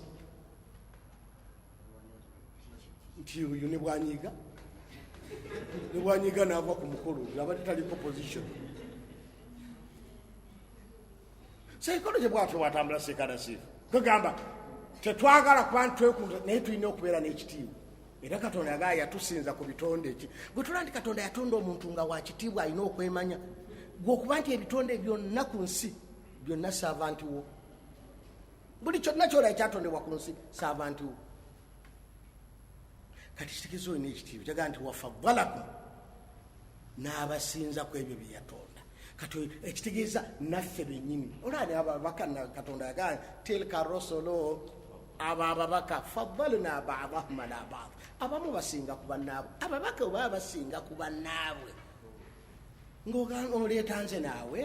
nti oyo ne bwanyiiga n'ava ku mukolo abadde taliko position saikolo gye bwatwe watambula sekanasiifu kugamba tetwagala kuba ntwekunza naye tulina okubeera n'ekitiibwa era katonda yagaa yatusinza ku bitonde eki gwe tula nti katonda yatonda omuntu nga wakitiibwa alina okwemanya gwe okuba nti ebitonde byonna ku nsi byonna saavanti wo buli kyonna kyolai kyatondebwa ku nsi saavanti wo kati kitegeeza olina ekitiibwa kyagaa nti wafaddalakum n'abasinza ku ebyo bye yatonda kati ekitegeeza naffe bennyini olani ababaka katonda yagaa tilka rusulu abo ababaka faddalna ba'dahum ala ba'd abamu basinga ku bannaabwe ababaka oba basinga ku bannaabwe ng'oleeta nze naawe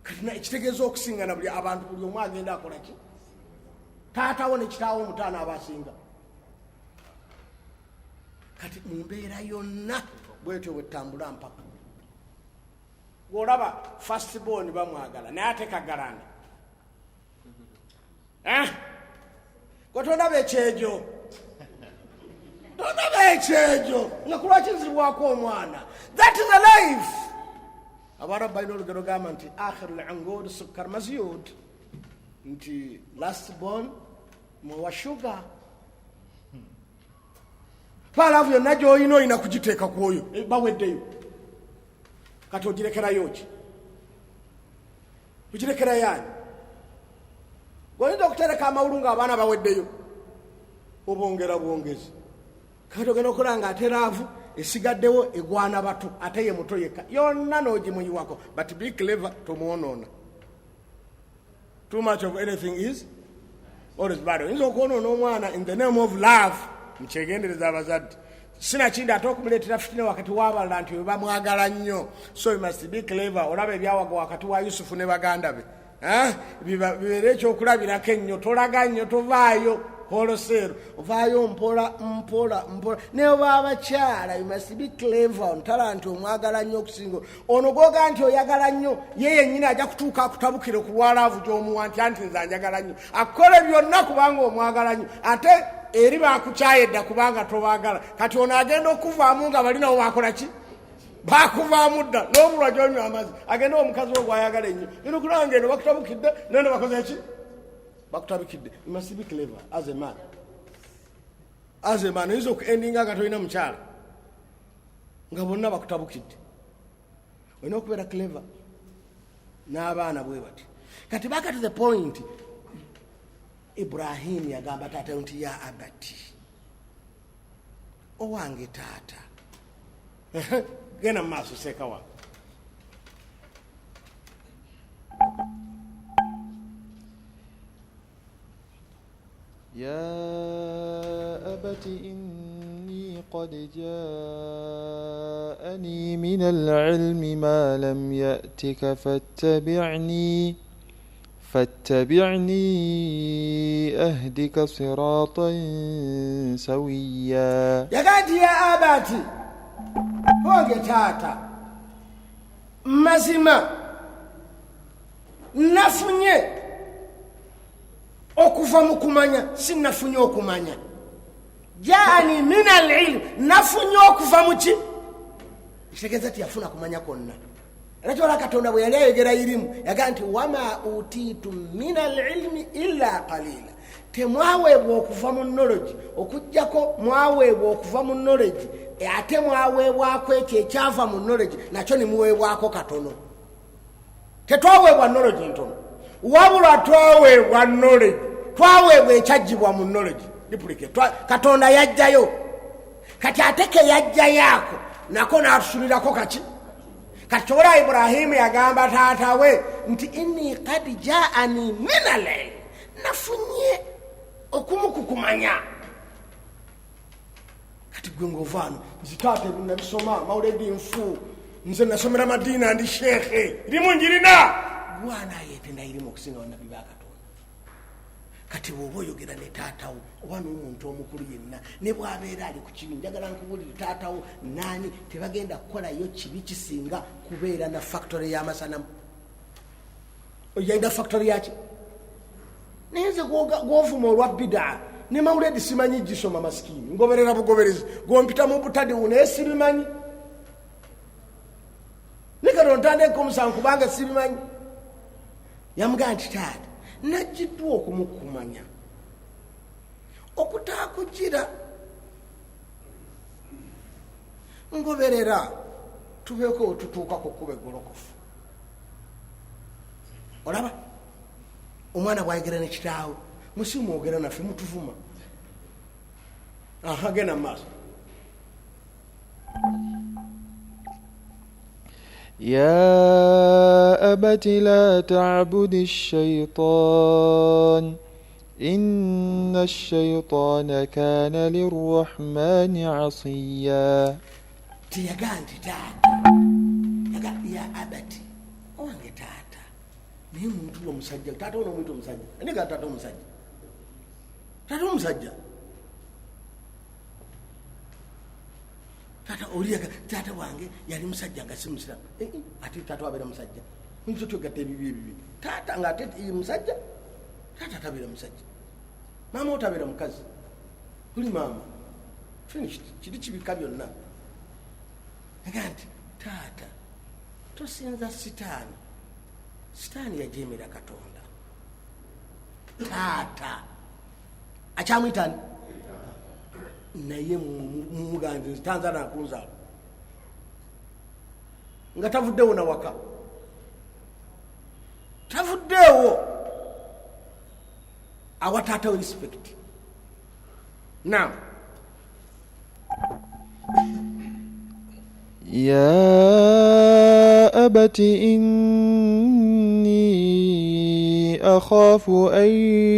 kati ekitegeeza okusingana buli abantu buli omu agenda akola ki taatawo ne kitaawo omutaano abasinga kati mu mbeera yonna bwetyo bwetambula mpaka gweolaba fastborn bamwagala naye ate kagalanda tondaba ekyejo nga kulwakizibwako omwana that is a life abarabu balina olugero gamba nti akhiru langud sukkar mazyud nti last born mwewa sugar alafu yonna gyolina olina kugiteeka kwoyo baweddeyo kati ogirekerayo ki ogirekerayo ani oyinza okutereka amawulu nga abaana baweddeyo obongera bwongezi kati ogenda okola nga ate raavu esigaddewo egwana bato ate ye muto yekka yonna n'ogimuyiwako but be clever tomwonoona too much of anything is always bad oyinza okwonoona omwana in the name of love mukyegendereza abazadde sinakindi ate okumuleetera fitina wakati w'abalala nti bamwagala nnyo so you must be clever olaba ebyawaga wakati wa yusufu ne baganda be bibeera ekyokulabirako ennyo tolaga nnyo tovaayo holoseero ovaayo mpola naye oba abakyala you must be clever ontala nti omwagala nnyo okusinga ono goga nti oyagala nnyo ye yennyini ajja kutuuka akutabukire ku lwalaavu gy'omuwa nti anti nze anjagala nnyo akole byonna kubanga omwagala nnyo ate eri bakukyayedda kubanga tobaagala kati ono agenda okuvaamu nga balinawo bakola ki bakuvaamu dda n'obulwa gyonywa amazzi agenda omukazi wo gwayagala ennyo ino kulanga eno bakutabukidde neno bakoze ki bakutabukidde you must be clever as a man oyinza okuendinga nga tolina mukyala nga bonna bakutabukidde olina okubeera clever n'abaana bwe bati kati baka to the point Ibrahim yagamba taata nti ya abati owange taata genda mu maaso seeka wange
يا أبت إني قد جاءني من العلم ما لم يأتك فاتبعني أهدك صراطا سويا
يقول يا أبتي هو تاتا mazima nafunye okuva mu kumanya sinafunye okumanya jaani min al-ilm nafunye okuva mu ki kitegeeza ti yafuna kumanya konna. Era kyola Katonda bwe yali ayogera irimu yagaa nti wama utiitum min alilmi illa qalila, temwaweebwa okuva mu knowledge okujjako mwaweebwa okuva mu knowledge ate mwaweebwako ekyo ekyava mu knowledge nakyo nimuweebwako katono. Tetwaweebwa knowledge ntono, wabula twaweebwa knowledge, twaweebwa ekyajjibwa mu knowledge duplicate. Katonda yajjayo kati ate ke yajjayo nako n'atusulirako kaki. Kati kyola Ibrahimu yagamba taata we nti inni qad jaani min al-ilm, nafunye okumukukumanya. Kati gwe ng'ovaano nzitaata ebinabisoma mawuledi nfu, nze nasomera madiina ndi sheekhe irimu njirina gwana yetenda irimu okusinga bannabbi ba Katonda. Kati bw'oba oyogera ne taatawo oba n'omuntu omukulu yenna ne bw'abeera ali ku kibi, njagala nkubulire taatawo naani tebagenda kukolayo kibi kisinga kubeera na factory y'amasanamu. Oyenda factory yaki? Naye nze gw'ovuma olwa bidaa ne mawuledi simanyi gisoma masikini, ngoberera bugoberezi, gw'ompita mu butadiwu naye sibimanyi. Ne kati ntandeka omusango kubanga sibimanyi. Yamugamba nti taata najjiddwa okumukumanya okutaakugira ngoberera tubeeko otutuuka ku kkuba eggolokofu. Olaba omwana bw'ayogera ne kitaawe musimuogera naffe mutuvuma. Genda mu maaso.
يا أبت لا تعبد الشيطان إن الشيطان كان للرحمن عصيا.
Tiyaganti taata ya abati owange taata naye muntu omusajja taata ono omuntu omusajja aniga taata omusajja taata oliyaga taata wange yali musajja nga si musiramu. Ate taata wabeera musajja nzo tyogatta ebibi ebibi. Taata nga ate musajja, taata tabeera musajja, maama otabeera mukazi, uli maama finished. Kiri kibika byonna. Aga nti taata tosinza sitaani, sitaani yajeemera Katonda. Taata akyamwitani naye mumuganzi tanzana akunzaala nga tavuddewo nawaka, tavuddewo awa taata we respect. Naam.
يا أبت إني أخاف أن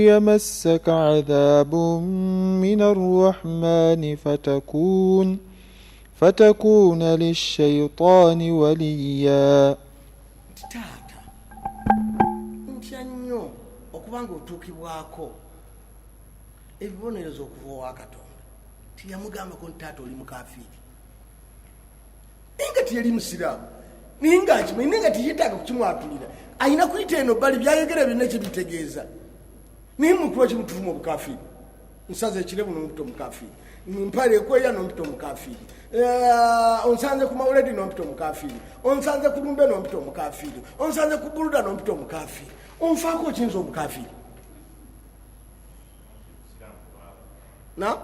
يمسك عذاب من الرحمن فتكون للشيطان وليا.
Taata ntya nnyo okubanga otuukibwako ebibonerezo okuva owa Katonda. Tiyamugambako nti taata oli mukafiiri ninga tiyali musiraamu ninga akimanyi ninga tiyetaaga kukimwatulira, ayina kuyita eno bali byayogera byonna kyebitegeeza. Naye mukuba kimutuvuma obukafiiri, nsaza ekirebu n'ompita omukafiiri, mpale ekweya n'ompita omukafiiri, onsanze ku mawuledi n'ompita omukafiiri, onsanze ku lumbe n'ompita omukafiiri, onsanze ku buluda n'ompita omukafiiri. Onfaako okiyinza omukafiiri na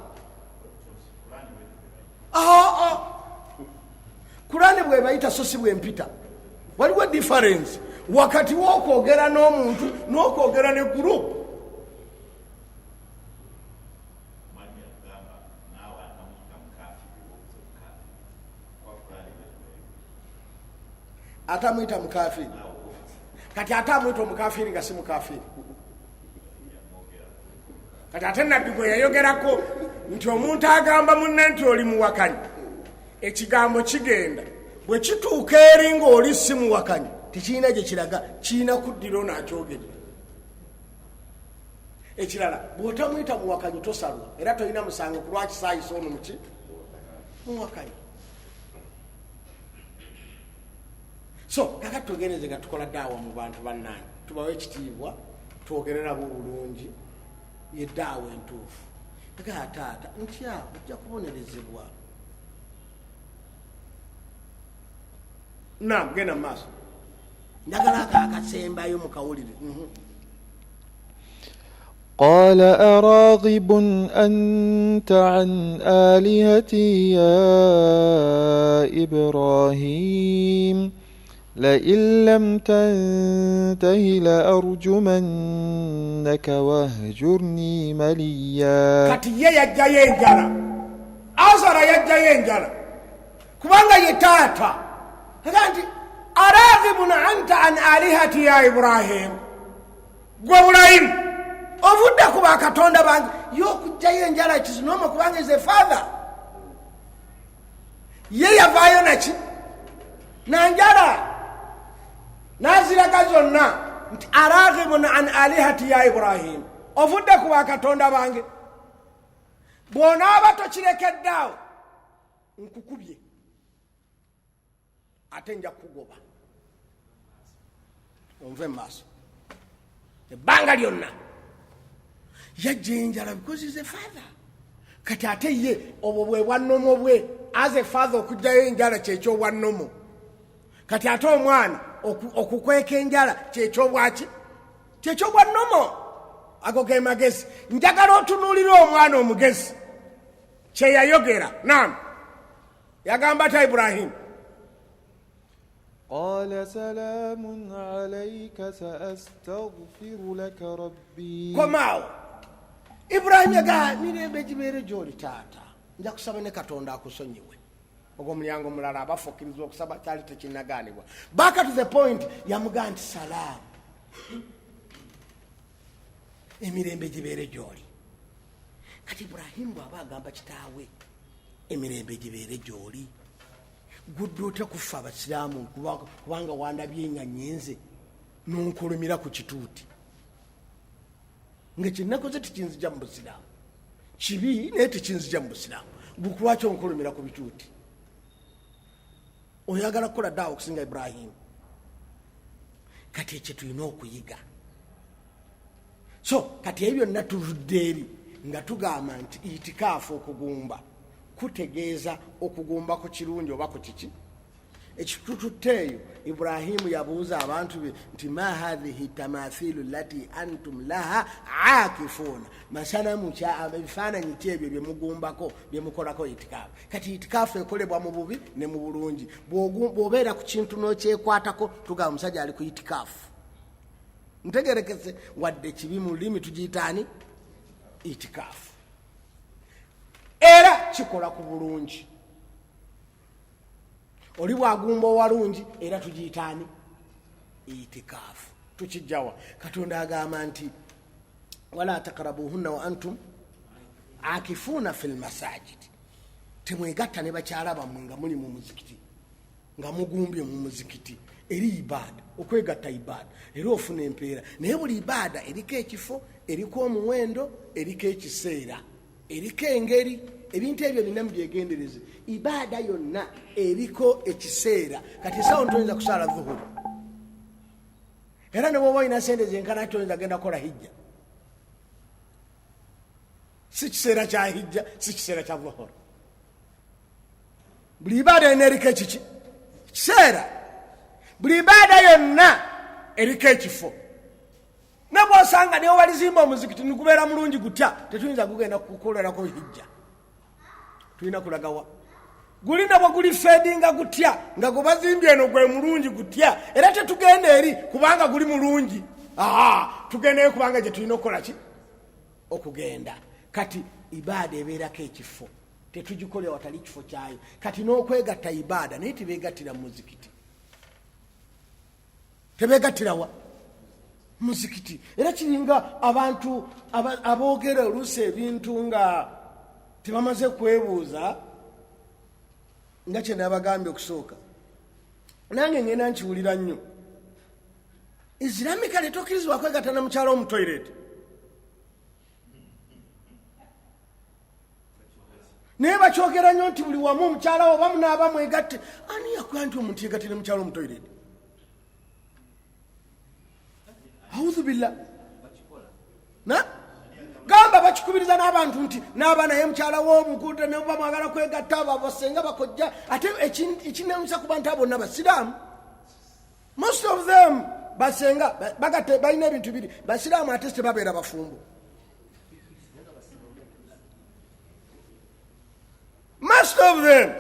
Kurani bwe bayita so si bwe mpita. Waliwo difference wakati w'okwogera n'omuntu n'okwogera ne group. Atamwita mukafiri kati atamwita omukafiri nga si mukafiri. Kati ate nabbi gwe yayogerako nti omuntu agamba munne nti oli muwakanyi, ekigambo kigenda bwe kituuka eri ng'oli si muwakanyi tekirina gye kiraga, kirina kuddiro n'akyogere. Ekirala bw'otamwita muwakanyi tosalwa era tolina musango ku lwakisaayisa ono muki muwakanyi. So kakati tugeneze nga tukola daawa mu bantu bannange, tubawe ekitiibwa, twogererabo bulungi, ye daawa entuufu. Aga taata ntya ojja kubonerezebwa. Naam, genda maaso. Ndagala akasembayo mukawulire.
قال أراغب أنت عن آلهتي يا إبراهيم لئن لم تنته لأرجمنك واهجرني مليا.
kati ye yajjayo enjala, Azara yajjayo enjala kubanga ye taata. Nti araghibun anta an alihati ya Ibrahim, gwe Ibrahim ovudde ku bakatonda bange, y'okujjayo enjala kizinoma kubanga is a father. Ye yavaayo naki nanjala naziraga zonna. Nti araghibun an alihati ya Ibrahim, ovudde ku bakatonda bange, bw'onaaba tokirekeddaawo nkukubye ate nja kugoba. Onve maaso ebbanga lyonna yajja enjala because is a father. Kati ate ye obwo bwe bwannomo bwe as a father okujjayo enjala kyekyobwannomo. Kati ate omwana okukweka enjala kyekyobwaki kyekyobwannomo. Ago ge magezi. Njagala otunuulira omwana omugezi kyeyayogera. Naam, yagamba ta Ibrahim,
قال سلام عليك سأستغفر لك ربي.
komaawo Ibrahim yaga mirembe gibeere gy'oli taata, nja kusaba ne Katonda akusonyiwe. Ogwo mulyango mulala abafukkiriza okusaba kyali tekinnagaanibwa. Back to the point, yamugaa nti salaamu, emirembe gibeere gy'oli. Kati Ibrahim bw'aba agamba kitaawe emirembe gibeere gy'oli, gudde otya kufa abasiraamu kubanga wandabye nga nyenze n'onkulumira ku kituuti nga kyenakoze tekinzija mu busiraamu, kibi naye tekinzija mu busiraamu, bukulwaki onkulumira ku bituuti? Oyagala kukola ddaawo okusinga Ibrahim. Kati ekyo tulina okuyiga. So kati ebyo byonna tuvudde eri nga tugamba nti itikaafu okugumba kutegeeza okugumba ku kirungi oba ku kiki ekitututteeyo. Ibrahimu yabuuza abantu be nti ma hadhihi tamathilu lati antum laha akifuuna, masanamu ebifaananyi ki ebyo byemugumbako byemukolako itikaafu. Kati itikaafu ekolebwa mu bubi ne mu bulungi. Bw'obeera ku kintu n'okyekwatako tugamba omusajja ali ku itikaafu. Ntegerekese wadde kibi mu lulimi tugiyitaani itikaafu, era kikola ku bulungi. Oli bwagumba owalungi era tugiyitaani itikaafu. Tukijjawa Katonda agamba nti wala taqrabuhunna wa antum akifuuna fil masajid, temwegatta ne bakyala bammwe nga muli mu muzikiti, nga mugumbye mu muzikiti. Eri ibaada, okwegatta ibaada era ofuna empeera. Naye buli ibaada eriko ekifo, eriko omuwendo, eriko ekiseera, eriko engeri. Ebintu ebyo bina mubyegendereze. Ibaada yonna eriko ekiseera. Kati sawa ntoyinza kusaala dhuhuri, era ne bwoba olina sente zenkana toyinza genda kukola hijja. Si kiseera kya hijja, si kiseera kya dhuhuri. Buli ibaada yonna eriko ekiki kiseera. Buli ibaada yonna eriko ekifo. Ne bw'osanga ne walizimba omuzikiti nigubeera mulungi gutya, tetuyinza kugenda kukolerako hijja. Tulina kulagawa gulina bwe guli fedinga gutya nga gwe bazimbye eno gwe mulungi gutya, era tetugenda eri kubanga guli mulungi. Tugendeyo kubanga gye tulina okukola ki okugenda. Kati ibaada ebeerako ekifo, tetugikole watali kifo kyayo. Kati n'okwegatta ibaada naye tebeegattira mu muzikiti, tebeegattirawa muzikiti. Era kiringa abantu aboogera oluusi ebintu nga tebamaze kwebuuza, nga kye nabagambye okusooka. Nange ngenda nkiwulira nnyo. Islamica letokkirizibwa kwegatta na mukyala omu toilet. Naye bakyogera nnyo nti buli wamu omukyala oba munaaba mwegatte. Ani yakuba nti omuntu yegattire mukyala omu toilet? Audhu billah. Na gamba bakikubiriza n'abantu nti n'aba naye mukyala w'omukuuta ne bamwagala kwegatta basenga bakojja. Ate ekinemusa ku bantu abo bonna basiraamu. most of them basenga bagate balina ebintu biri basiraamu ate tebabeera bafumbo. Most of them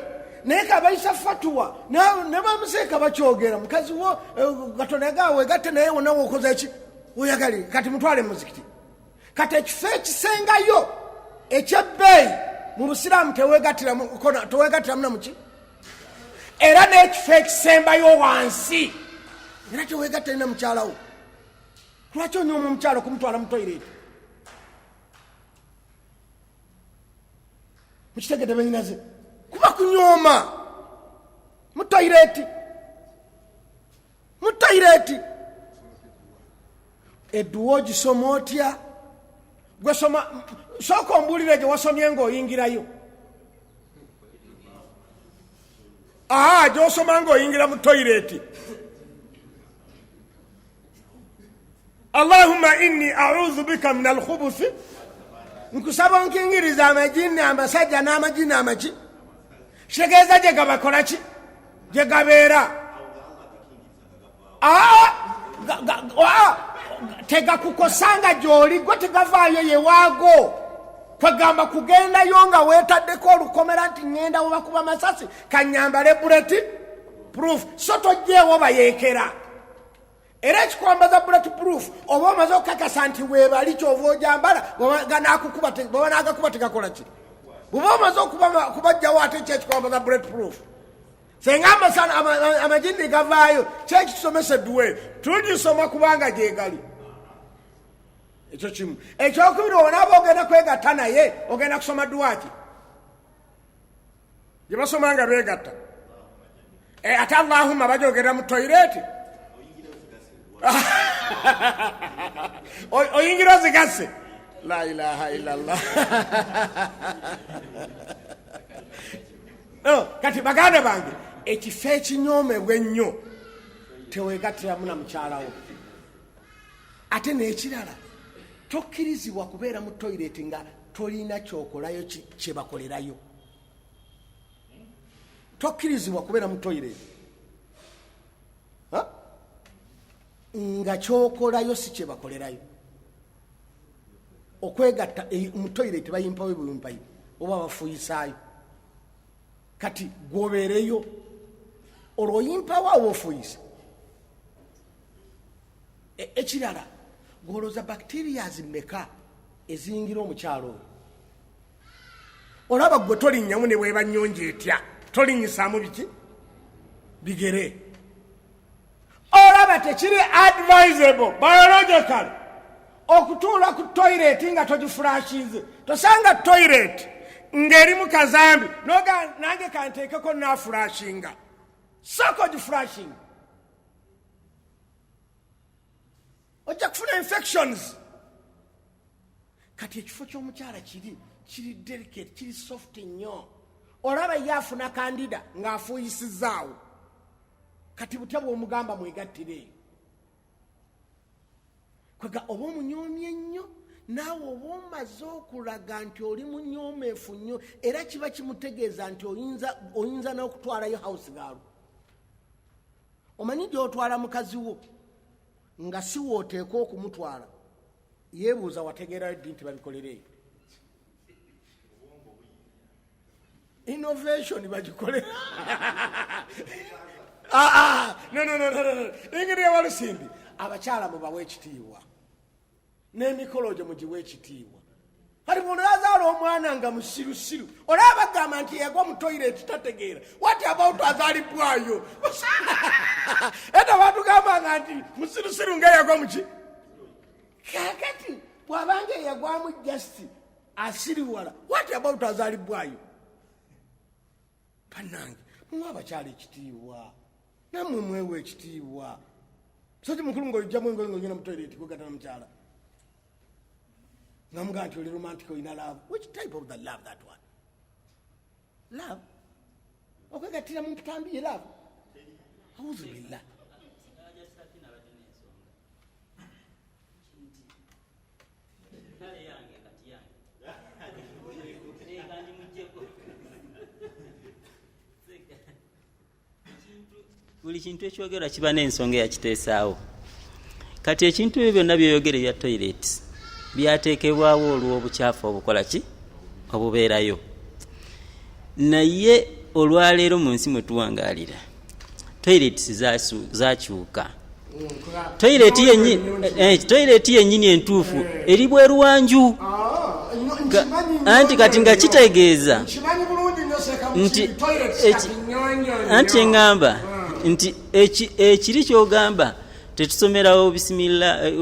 naye kabayisa fatuwa ne bamuseeka bakyogera mukazi wo Katonda gaawe gatte naye wonna wokoza eki oyagale kati mutwale muzikiti. Kati ekifo ekisengayo ekyebbeeyi mu busiraamu teweegattiramu namuki era n'ekifo ekisembayo wansi era teweegatta na mukyalawo. Lwaki onyooma omukyalo kumutwala mu toilet? Mukitegedde benyinaze kuba kunyooma mu toilet. Edduwa ogisoma otya? Gwe soma sooka ombuulire gye wasomye ng'oyingirayo. Gy'osoma ng'oyingira mu toilet. Allahumma inni a'udhu bika min al-khubuthi, nkusaba onkingiriza amajini amasajja n'amajini amaki kitegeeza gye gabakola ki gye gabeera. Tegakukosanga gy'oli gwe tegavaayo yewaago kwegamba kugendayo nga weetaddeko olukomera nti ngenda webakuba masasi kanyambale bullet proof so tojjeewo bayeekera. Era ekikwambaza bullet proof oba omaze okukakasa nti weebali kyova ojambala bw'aba n'agakuba tegakola ki? Bw'oba omaze okubajjawo ate kyekikwambaza bullet proof. Senga amajini gavaayo kyekitusomesa edduwe tugisoma kubanga gyegali. Ekyo kimu. Ekyokubiri onaaba ogenda kwegatta naye ogenda kusoma dduwaki gye basoma nga beegatta. Ate Allahumma bajogerera mu toilet. Oyingira ozigase. La ilaha illallah. No, kati baganda bange ekifo ekinyoomebwa ennyo teweegattiramu na mukyalawo. Ate n'ekirala tokkirizibwa kubeera mu toilet nga tolina kyokolayo kye bakolerayo. Tokkirizibwa kubeera mu toilet nga kyokolayo si kye bakolerayo. Okwegatta mu toilet bayimpawo buyimpayo oba bafuuyisaayo. Kati gwobeereyo olwo oyimpawo awo ofuuyisa. Ekirala gwolooza bacterias mmeka eziyingira omukyalo oyo? Olaba gwe tolinnyamu ne bweba nnyonja etya tolinyisaamu biki bigere. Olaba tekiri advisable biological okutuula ku toilet nga togifurashinze. Tosanga toilet ng'eri mu kazambi noga nange kanteekeko naafurashinga. Sooka ogifurashinga ojja kufuna infections. Kati ekifo ky'omukyala kiri delicate, kiri soft nnyo. Olaba yaafuna kandida ng'afuuyisizaawo. Kati butya bw'omugamba mwegattire. Kwega oba omunyoomye ennyo naawe oba omaze okulaga nti oli munyoomeefu nnyo era kiba kimutegeeza nti oyinza n'okutwalayo house girl. Omanyi gy'otwala mukazi wo nga si wooteeka okumutwala yeebuuza wategeerayo ddi nti babikolereyo. Innovation bagikolera. Engeri ewalusimbi abakyala mubawe ekitiibwa n'emikolo gye mugiwe ekitiibwa. Kati buli azaala omwana nga musirusiru olaba bagamba nti yagwa mu toilet tategeera. What about azaalibwayo? Eta batugambanga nti musirusiru nga yagwa muki. Kakati bw'abanga yagwamu just asiriwala. What about azaalibwayo? Panange muwe abakyala ekitiibwa nammwe mwewe ekitiibwa. Soki mukulu ng'ojjamu engoye ng'ogenda mu toilet kwegatta na mukyala nga mugamba nti oli romantic oyina love. Which type of the love that one? Love? Okwegattira mu ntambi ye love? Auzu billah.
buli kintu ekyogerwa kiba n'ensonga yakiteesaawo. Kati ekintu ebyo byonna byeyogere bya toilet byateekebwawo olw'obukyafu obukola ki obubeerayo. Naye olwaleero mu nsi mwe tuwangaalira toilets zakyuka. Toilet yennyini entuufu eri bweruwanju. Anti kati nga kitegeeza nti eŋŋamba nti ekiri kyogamba tetusomerawo bisimillah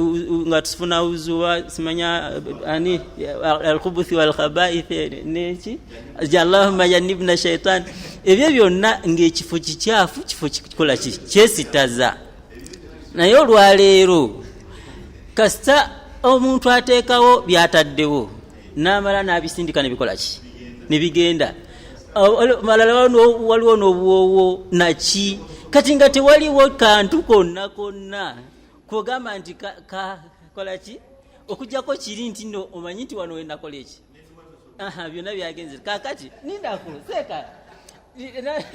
nga tufuna uzuwa simanya ani alkhubuthi walkhabaith neki allahumma jannibna shaitan. Ebyo byonna ng'ekifo kikyafu, kifo kikola ki kyesitaza. Naye olwaleero kasita omuntu ateekawo byataddewo n'amala n'abisindika nebikola ki nebigenda. Malala waliwo n'obuwoowo naki kati nga tewaliwo kantu konna kogamba nti kola ki okujjako kiri nti no omanyi nti wano wenakola eki. Byonna byagenze kakati nindakulu seeka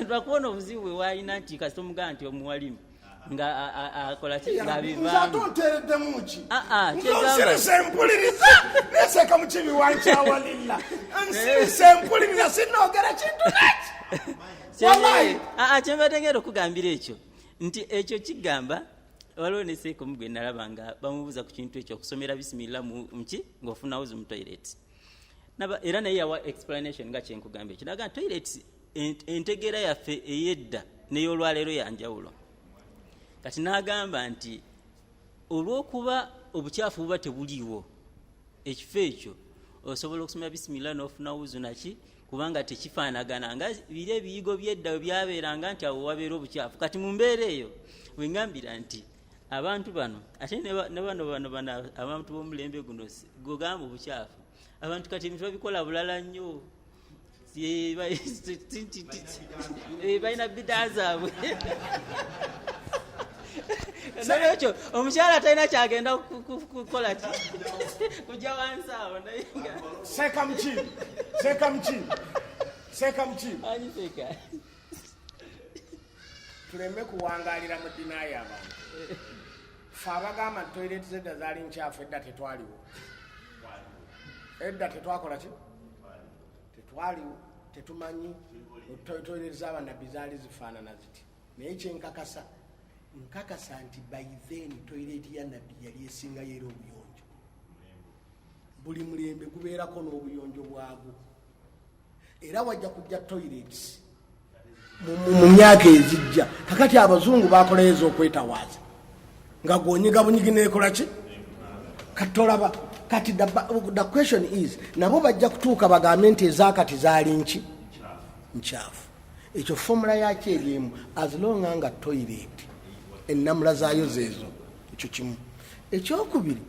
lwakubona obuzibu bwe waalina nti kasita omugamba nti omuwalimu nga akola ki
ngaabivamuatontereddemuki nsirisa neseka mukibi wankyawalilla nsirisa empuliriza sinogera kintu naki
kyembategera okugambira ekyo nti ekyo kigamba waliwo neseeka omugwe nalaba nga bamubuuza ku kintu ekyo okusomera bisimillah muki ng'ofunawo zi mu toilet era naye yawa explanation nga kyenkugamba ekyo naga toilet entegeera yaffe ey'edda n'ey'olwaleero yanjawulo. Kati n'agamba nti olw'okuba obukyafu buba tebuliiwo ekifo ekyo osobola okusomera bisimillah n'ofuna wuzu naki kubanga tekifaanagana nga biri ebiyigo by'edda we byabeeranga nti awo wabeera obukyafu. Kati mu mbeera eyo wengambira nti abantu bano ate ne bano abantu b'omulembe guno gogamba obukyafu abantu kati ebintu babikola bulala nnyo balina bidaa zaabwe. Ekyo omukyala talina kyagenda kukola ki kujja wansi awo
seeka muki tuleme kuwangaalira mu dinayi abantu. Fe abagamba nti toilet zedda zaali nkyafu edda tetwaliwo, edda tetwakola ki tetwaliwo, tetumanyi toilet z'abanabbi zaali zifaanana ziti. Naye kyenkakasa nti by then toilet ya nabbi yali esingayo era obuyonjo. Buli mulembe gubeerako n'obuyonjo bwagwo. Era wajja kujja toilets mu myaka ezijja. Kakati abazungu bakolayo ez'okwetawaaza nga gonyiga bunyigi nekola ki katolaba. Kati the question is nabo bajja kutuuka bagambe nti ezakati zaali nki nkyafu. Ekyo formula yaki eriemu as long nga toilet ennamula zaayo zeezo. Ekyo kimu. Ekyokubiri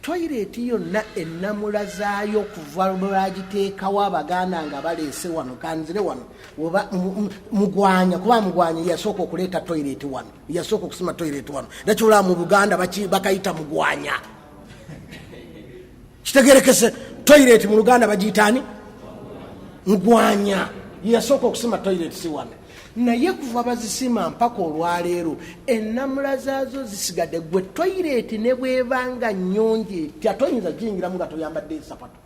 toilet yonna ennamula zaayo kuva lwagiteekawo abaganda nga baleese wano kanzire wano oba mugwanya kuba mugwanya yasooka okuleeta toilet wano, yasooka okusima toilet wano. Nakyola mu Buganda bakayita mugwanya. Kitegerekese toilet mu Luganda bagiyitaani mugwanya, yasooka okusima toilet si wano. Naye kuva bazisima mpaka olwaleero ennamula zaazo zisigadde. Gwe toilet ne bwebanga nnyonje tyatoyinza giyingiramu nga toyambadde ensapato.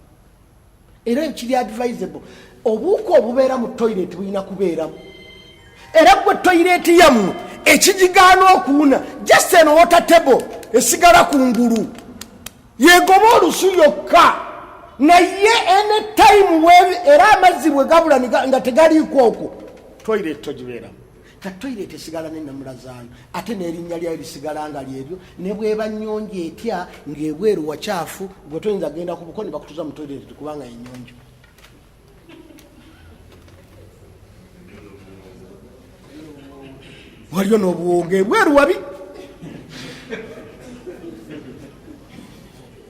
Era kiri advisable obuuka obubeera mu toilet bulina kubeeramu. Era gwe toilet yammwe ekigigaana okuwuna just an water table esigala ku ngulu yegoba olusu yokka. Naye anytime era amazzi bwe gabula nga tegaliiko okwo toilet togibeeramu. Ka toilet esigala n'ennamula zaayo ate n'erinnya lyayo lisigala nga lyeryo. Ne bweba nnyonjo etya ng'ebweru wakyafu gwe toyinza genda ku buko ne bakutuza mu toilet kubanga ennyonjo. Waliyo n'obuwonge ebweru wabi.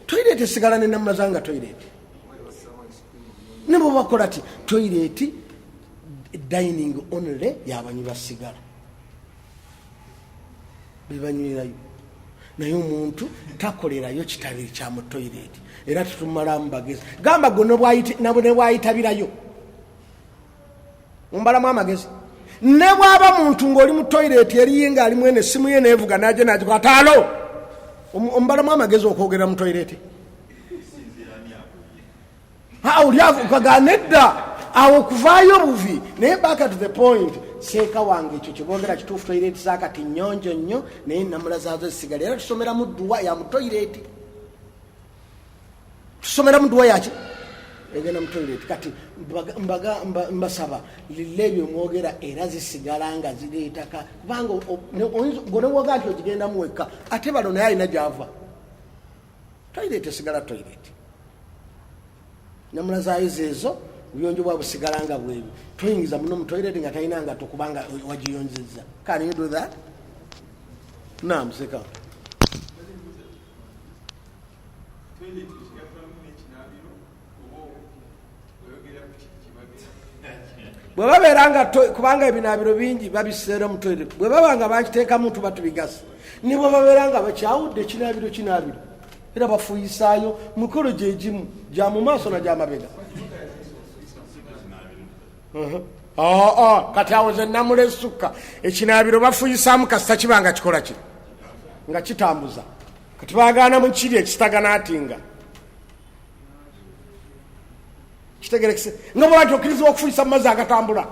Toilet esigala n'ennamula zaayo nga toilet. Ne bwe bakola ti toilet dining only y'abanywi basigala bebanywerayo. Naye omuntu takolerayo kitabiri kya mu toilet. Era tutumalamu bagezi gamba gwe ne bwayitabirayo mumbalamu amagezi. ne bwaba muntu ng'oli mu toilet eriye ng'ali mwene essimu ye neevuga naje nagikwataalo ombalamu amagezi okwogera mu toilet ukaga nedda awo okuvaayo buvi naye back to the point seeka wange ekyo kyebogera kituufu toilet zakati nnyonjo nnyo naye namulazaazo esigala era tusomeramu dduwa ya mu toilet tusomeramu dduwa yaki egenda mu toilet kati mbasaba lille ebyo mwogera era zisigala nga zireetaka kubanga gonewoga nti ogigenda muwekka ate balo naye alina gyava toilet esigala toilet namulazaayo zeezo obuyonjo bwa busigala nga bwebi toyingiza muno mu toilet nga talina nga tokubanga wagiyonzezza. Can you do that? Naam, seka bwe babeeranga kubanga ebinaabiro bingi babiseera mu toilet bwe babanga bakiteekamu tuba tubigasa ne bwe babeeranga bakyawudde kinaabiro era bafuuyisaayo mukolo gyegimu gya mu maaso na gyamabega. Kati awo ze namula esukka ekinaabiro bafuuyisaamu kasita kibanga kikola ki nga kitambuza kati baagaana mu kiri ekitaganatinga kitegerekese nga bwe bati okkirizibwa okufuuyisa mu mazzi agatambula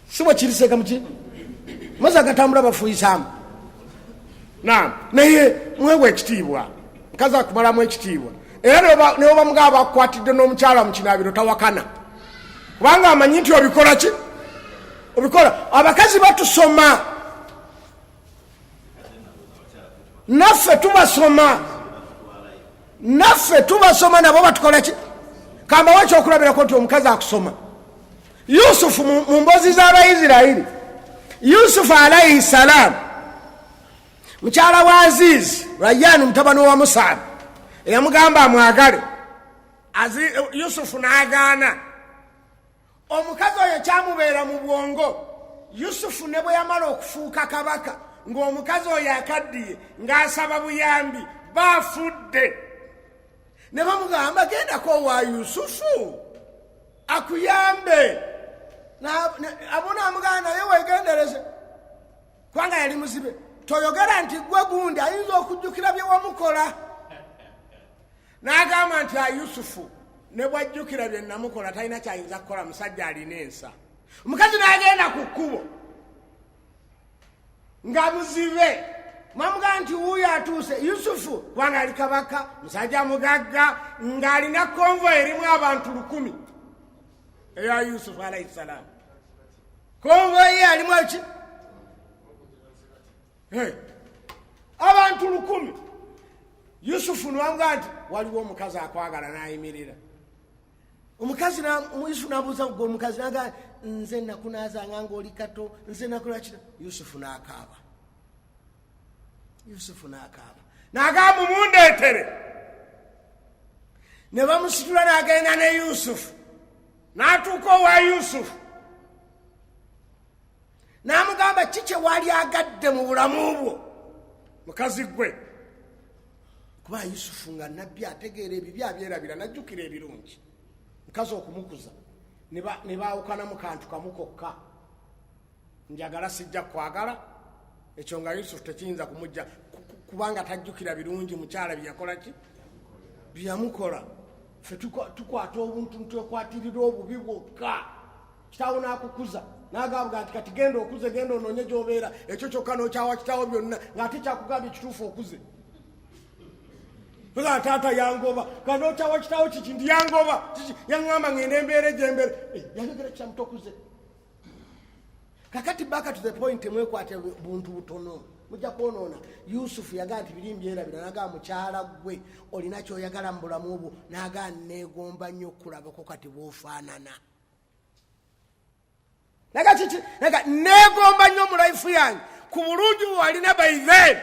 si bwe kiriseeka muki mazzi agatambula bafuuyisaamu. Naye mwewe ekitiibwa nkazi akumalamu ekitiibwa era ne oba mugaba bakukwatidde n'omukyala mu kinaabiro tawakana kubanga amanyi nti obikola ki obikola. Abakazi batusoma naffe tubasoma nabo batukola ki kambawo ekyokulabirako nti omukazi akusoma. Yusufu mu mbozi z'Abayisirayiri Yusufu alayhi salaamu mukyala wa Azizi Rayyan mutabani wa Musab eyamugamba amwagale Yusufu n'agaana. Omukazi oyo kyamubeera mu bwongo. Yusufu ne bwe yamala okufuuka kabaka ng'omukazi oyo akaddiye ng'asaba buyambi baafudde ne bamugamba gendako wa Yusufu akuyambe abona amugamba naye weegendereze kubanga yali muzibe toyogera nti gwe gundi ayinza okujjukira bye wamukola. N'agamba nti Yusufu ne bwajjukira bye namukola talina kyayinza kukola musajja alina ensa. Omukazi n'agenda ku kkubo nga muzibe mamugamba nti wuuyo atuuse Yusufu kubanga ali kabaka musajja mugagga ng'alina konvo erimu abantu 1,000 eya Yusufu alayhi salaamu. Konvo ye alimu ki abantu 1,000. Yusufu nwanga nti waliwo omukazi akwagala n'ayimirira. Omukazi Yusufu n'abuuza gwe omukazi naga nze nakunaazanga ng'oli kato nze nakola kino. Yusufu n'akaaba n'agamba mumundeetere. Ne bamusitula n'agenda ne Yusufu n'atuuka owa Yusufu n'amugamba kiki wali agadde mu bulamu bwo mukazi gwe kuba Yusufu nga nabbi ategeera ebibi abyerabira najjukira ebirungi. Mukazi okumukuza ne baawukana mu kantu kamu kokka njagala sijja kwagala ekyo nga Yusufu tekiyinza kumujja kubanga tajjukira birungi mukyala byeyakola ki byeyamukola. Ffe tukwata obuntu ntwekwatirira obubi bwokka. Kitaawo n'akukuza n'agamba nti kati genda okuze genda onoonye gy'obeera ekyo kyokka n'okyawa kitaawo byonna ng'ate kyakugamba ekituufu okuze. Nga taata yangoba kandi okyawa kitaawo kiki ndi yangoba kiki yaŋŋamba ngende embeere gyembeere yayogera kyamutokuze. Kakati back to the point mwekwate buntu butono mujja kwonoona. Yusufu yagaa nti biri mbyerabira n'agaa mukyala gwe olina kyoyagala mu bulamu bwo n'agaa neegomba nnyo okulabako kati bw'ofaanana. Naga kiki naga neegomba nnyo mu life yange ku bulungi bwalina by then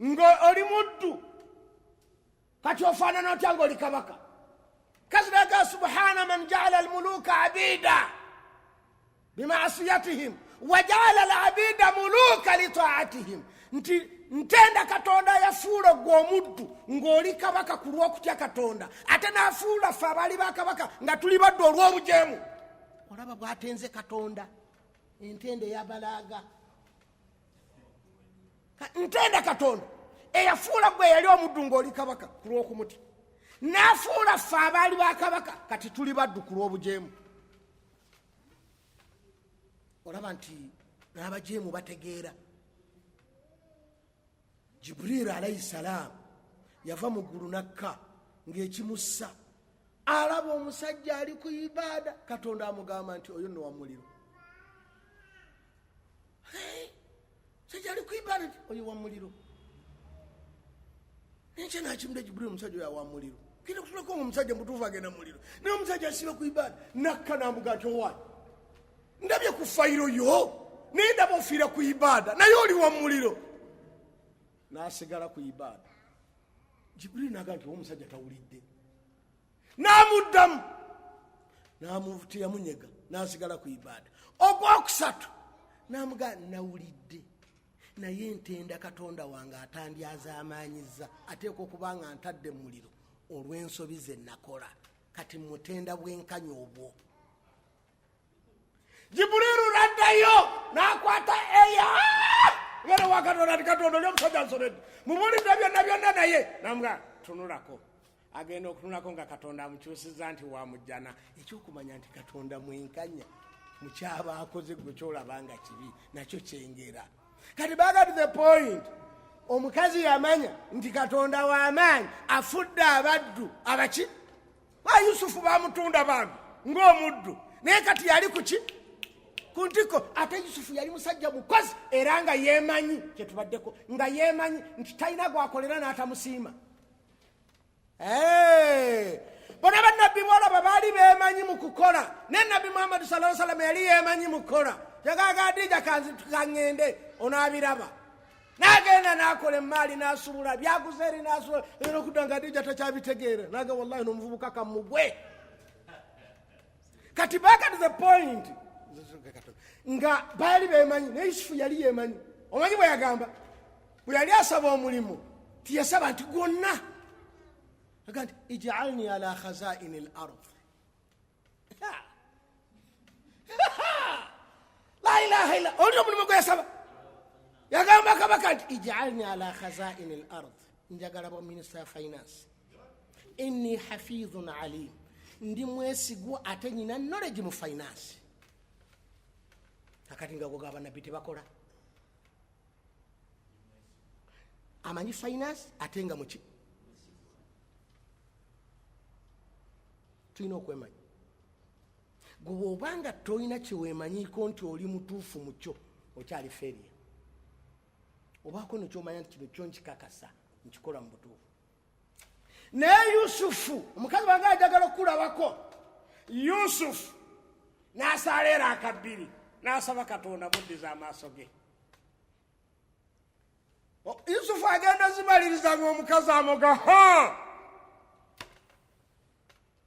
ng'oli muddu kati ofaanana otya ng'oli kabaka. Kazi naga subhana man jaala almuluka abida bimaasiyatihim wa jaala alabida muluka litaatihim. Nti ntenda katonda yafuula gwe omuddu ng'oli kabaka ku lw'okutya katonda ate n'afuula ffe abaali bakabaka nga tuli badde olw'obujeemu. Olaba bw'atenze katonda entende yabalaaga. Ntenda katonda eyafuula gwe yali omuddu ng'oli kabaka ku lw'okumuti n'afuula ffe abaali bakabaka kati tuli baddu ku lw'obujeemu. Olaba nti n'abajeemu bategeera. Jibril alayhi salaam yava mu ggulu nakka ng'ekimussa alaba omusajja ali ku ibaada, katonda amugamba nti oyo nno wa muliro. Omusajja ali ku ibaada nti oyo wa muliro. Nekye nakimudde Jibril omusajja oyo wa muliro. Kina kutulako omusajja mutuufu agenda muliro. Naye omusajja asiba ku ibaada nakka n'amugamba nti owaani ndabye ku fayiro yo naye ndaba ofiira ku ibaada naye oli wa muliro. N'asigala ku ibaada. Jibril n'agamba nti omusajja tawulidde. N'amuddamu n'amutiyamunyega n'asigala ku ibaada. Ogwokusatu n'amugamba nawulidde naye ntenda katonda wange atandyaza amaanyiza ateeka okuba nga ntadde mu muliro olw'ensobi ze nakola kati mutenda bwenkanya obwo. Jibril raddayo n'akwata eya ngere wakatonda ati katonda oli omusajja nsobedde mumulidde byonna byonna naye namuga tunulako. Agenda okutunulako nga katonda amukyusiza nti wamujjana. Ekyokumanya nti katonda mwenkanya mukyaba akoze gwe kyolaba nga kibi nakyo kyengera. Kati baga to the point omukazi yamanya nti katonda w'amaanyi afudde abaddu abaki ba Yusufu bamutunda bantu ng'omuddu naye kati yali kuki kuntiko. Ate Yusufu yali musajja mukozi era nga yeemanyi kyetubaddeko nga yeemanyi nti talina gwakolera n'atamusiima. Bona bannabbi boolaba baali beemanyi mu kukola naye nabbi Muhammad sallallahu alaihi wasallam yali yeemanyi mu kukola. Yagaaga Adija kaŋŋende onaabiraba n'agenda n'akola emaali n'asubula byaguze eri n'asubula era okudda nga Adija takyabitegeera naga wallahi n'omuvubuka kamugwe. Kati back to the point nga baali beemanyi naye Yusufu yali yeemanyi. Omanyi bwe yagamba bwe yali asaba omulimu tiyasaba nti gwonna aga nti ij'alni ala khazaini al-ard. La ilaha illa oli omulimu gwe yasaba yagamba kabaka nti ij'alni ala khazaini al-ard njagala bwa minister ya finance inni hafidhun alim ndi mwesigwa ate nyina knowledge mu finance. Akati nga gogaba nabbi tebakola amanyi finance ate nga muki tulina okwemanya. Gwe obanga tolina kyeweemanyiiko nti oli mutuufu mu kyo okyali feeriya. Obaako nekyomanya nti kino kyo nkikakasa nkikola mu butuufu. Naye Yusufu omukazi wange ajagala okulabako. Yusufu n'asaleera akabbiri n'asaba katonda muddiza amaaso ge. Yusufu agenda zimaliriza ng'omukazi amoga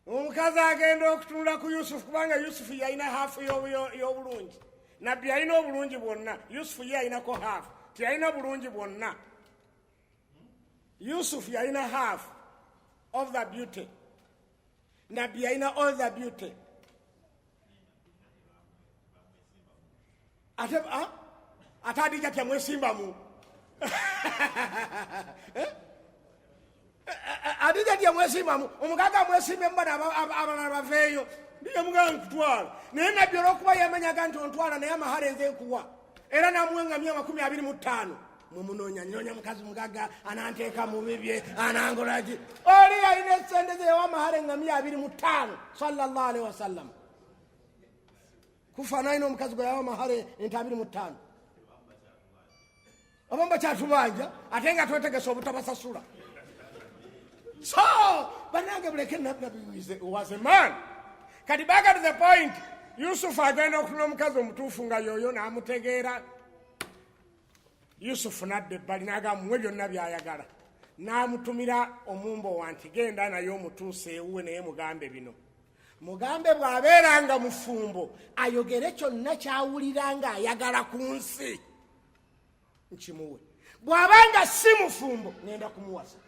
omukazi agenda okutunula ku Yusufu kubanga Yusufu yalina haafu y'obulungi. Nabbi yalina obulungi bwonna, Yusufu ye yalinako haafu tiyalina bulungi bwonna. Yusufu yalina half of the beauty, nabbi yalina all the beauty. Ate Adija tyamwesimbamu Adija tyamwesimbamu omukaga amwesimbe mbana abalala baveeyo ndiye muganga nkutwala naye nabbi olw'okuba yamanyaga nti ontwala naye amahale nze nkuwa era namuwenga 25 mwemunoonya mukazi mugaga ananteeka mu bibye anangolaki oli yalina esente ze yawamahale nga 25 sallallahu alaihi wasallam kufaanana n'omukazi gwe yawamahale ente 25 abamba kyatubanja ate nga twetegesa obutabasasula. So banange buleke nabbi was a man. Kati back to the point, Yusufu agenda okufuna omukazi omutuufu nga yoyo n'amutegeera. Yusufu n'adda ebbali n'agamba muwe byonna by'ayagala. N'amutumira omumbo wa nti genda naye omutuuse ewuwe naye mugambe bino. Mugambe bw'abeeranga mufumbo ayogere kyonna ky'awulira nga ayagala ku nsi nkimuwe. bw'abanga si mufumbo ngenda kumuwasa.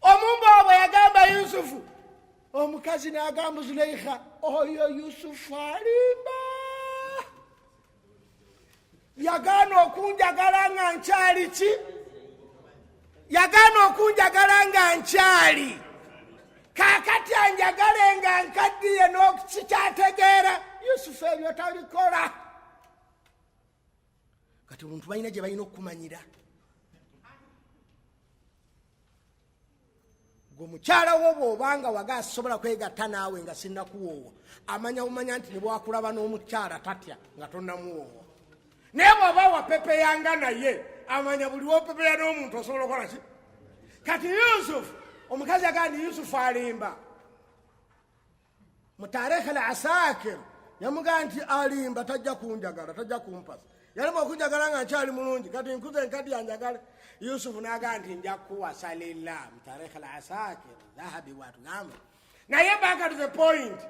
Omumba bwe yagamba Yusufu, omukazi n'agamba Zuleikha, oyo Yusufu alimba, yagaana okunjagala nga nkyali ki? Yagaana okunjagala nga nkyali, kaakati anjagale nga nkaddiye n'okikyategeera. Yusufu ebyo tabikola. Kati omuntu balina gye balina okumanyira. Gwe mukyala wo bw'obanga waga asobola kwegatta naawe nga sinnakuwoowa, amanya bumanya nti ne bwakulaba n'omukyala tatya nga tonnamuwoowa. Naye bw'oba wapepeyanga naye, amanya buli wopepeya n'omuntu osobola okukola ki? Kati Yusufu, omukazi agaa ndi Yusufu alimba. Mu Taarikh al-Asakir yamugaa nti alimba, tajja kunjagala, tajja kumpasa. Yalimu okunjagala nga nkyali mulungi, kati nkuze nkadi yanjagala. Yusufu n'agaa nti nja kuwasa lillah. Mu Taarikh al-Asakir dhahabi watugamba. Naye back to the point,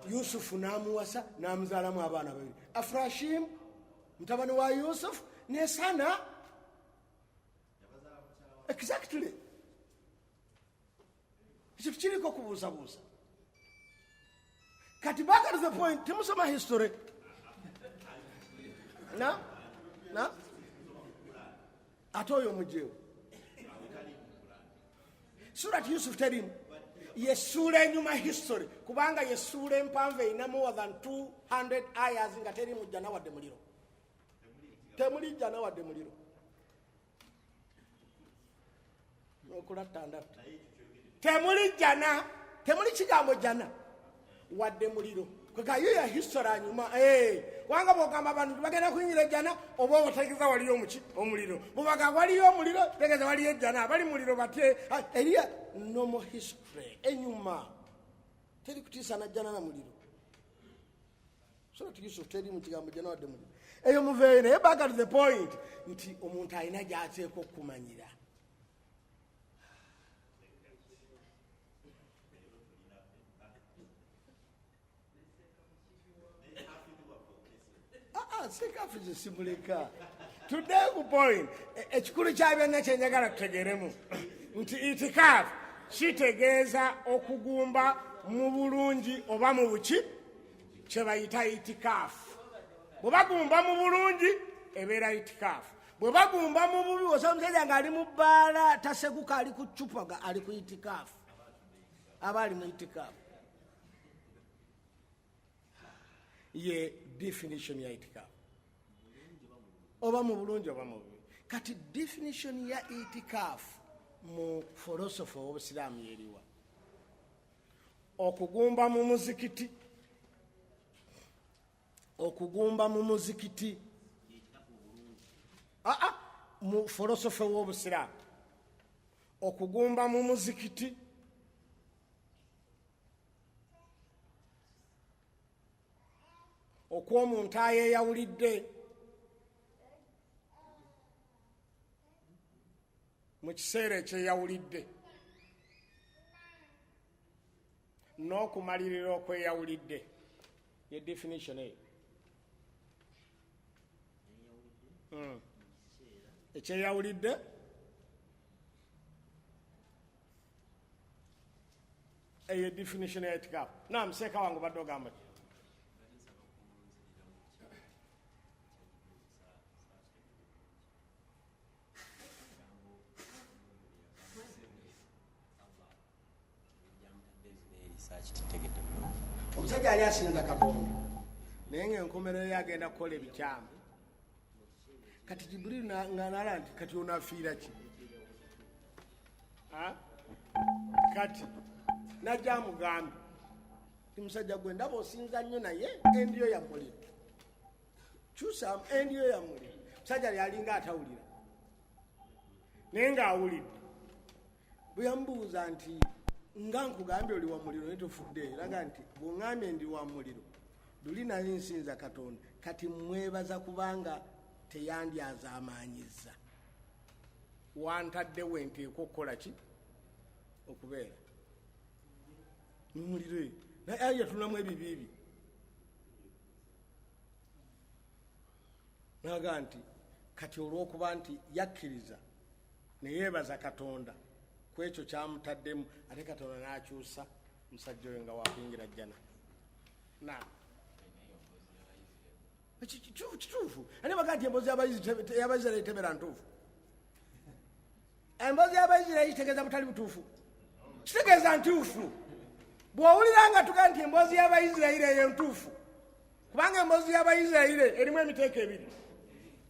Yusufu n'amuwasa n'amuzaalamu abaana babiri, Afrashim mutabani wa Yusufu ne Sana. Exactly. Ekintu kiriko kubuusabuusa. Kati back to the point, temusoma history. Na? Ate oyo mujeewo. Surati Yusuf terimu. Yessuula enyuma history. Kubanga yessuula empanvu erina more than 200 ayas nga terimu jjana wadde muliro. Temuli jjana wadde muliro. Okulattandata. Temuli jjana. Temuli kigambo jjana wadde muliro. Kwekayo ya history anyuma. Wanga bwogamba abantu bagenda kunyira ejjana oba obategeeza waliyo omuki omuliro. Bubaga waliyo omuliro tegeeza waliyo ejjana. Abali muliro batye. Eriya normal history enyuma. Teri kutiisa na jjana na muliro. So Yusuf teri mu kigambo jjana wadde muliro. Eyo muveeyo naye back to the point nti omuntu alina gy'ateeka okumanyira. Ssekkadde zisimuleka. Today ku point ekikulu kya byonna kye njagala tutegeeremu nti itikaafu kitegeeza okugumba mu bulungi oba mu buki kye bayita itikaafu. Bwe bagumba mu bulungi ebeera itikaafu. Bwe bagumba mu bubi, osaba omusajja ng'ali mu bbaala taseguka, ali ku ccupa ali ku itikaafu. Aba ali mu itikaafu. Ye definition ya itikaafu. Oba mu bulungi oba mu bubi. Kati definition ya itikaafu mu philosophy w'Obusiraamu yeriwa. Okugumba mu muzikiti. Okugumba mu muzikiti. Mu philosophy w'Obusiraamu. Okugumba mu muzikiti. Okw'omuntu ayeeyawulidde mu kiseera ekyeyawulidde n'okumalirira okweyawulidde ye definition eyo. Ekyeyawulidde eyo definition ya itikaafu. Naam, seeka wange badde ogamba ki? Omusajja ali asinza Katonda naye ng'enkomerero ye agenda kukola ebikyamu. Kati Jibril ng'anala nti kati onaafiira ki? Kati najja amugambe ti musajja gwe ndaba osinza nnyo naye endiyo ya muliro. Kyusa endiyo ya muliro. Musajja lyalinga atawulira naye ng'awulidde. Bwe yamubuuza nti nga nkugambye oli wa muliro naye tofudde, laga nti bw'oŋŋambye ndi wa muliro luli nali nsinza Katonda, kati mwebaza kubanga teyandyazaamaanyizza. Wantaddewo nteekwa okukola ki? Okubeera mumuliro naye yatunamu ebibiibi naga nti kati olw'okuba nti yakkiriza neyeebaza katonda ku ekyo kyamutaddemu ate katonda n'akyusa musajja oyo nga wakuyingira jjana. Kituufu ate baga nti emboozi y'Abayisirayiri tebera ntuufu. Emboozi y'Abayisirayiri kitegeeza butali butuufu, kitegeeza ntuufu. Bw'owulira nga tuga nti emboozi y'Abayisirayiri eyo ntuufu, kubanga emboozi y'Abayisirayiri erimu emiteeko ebiri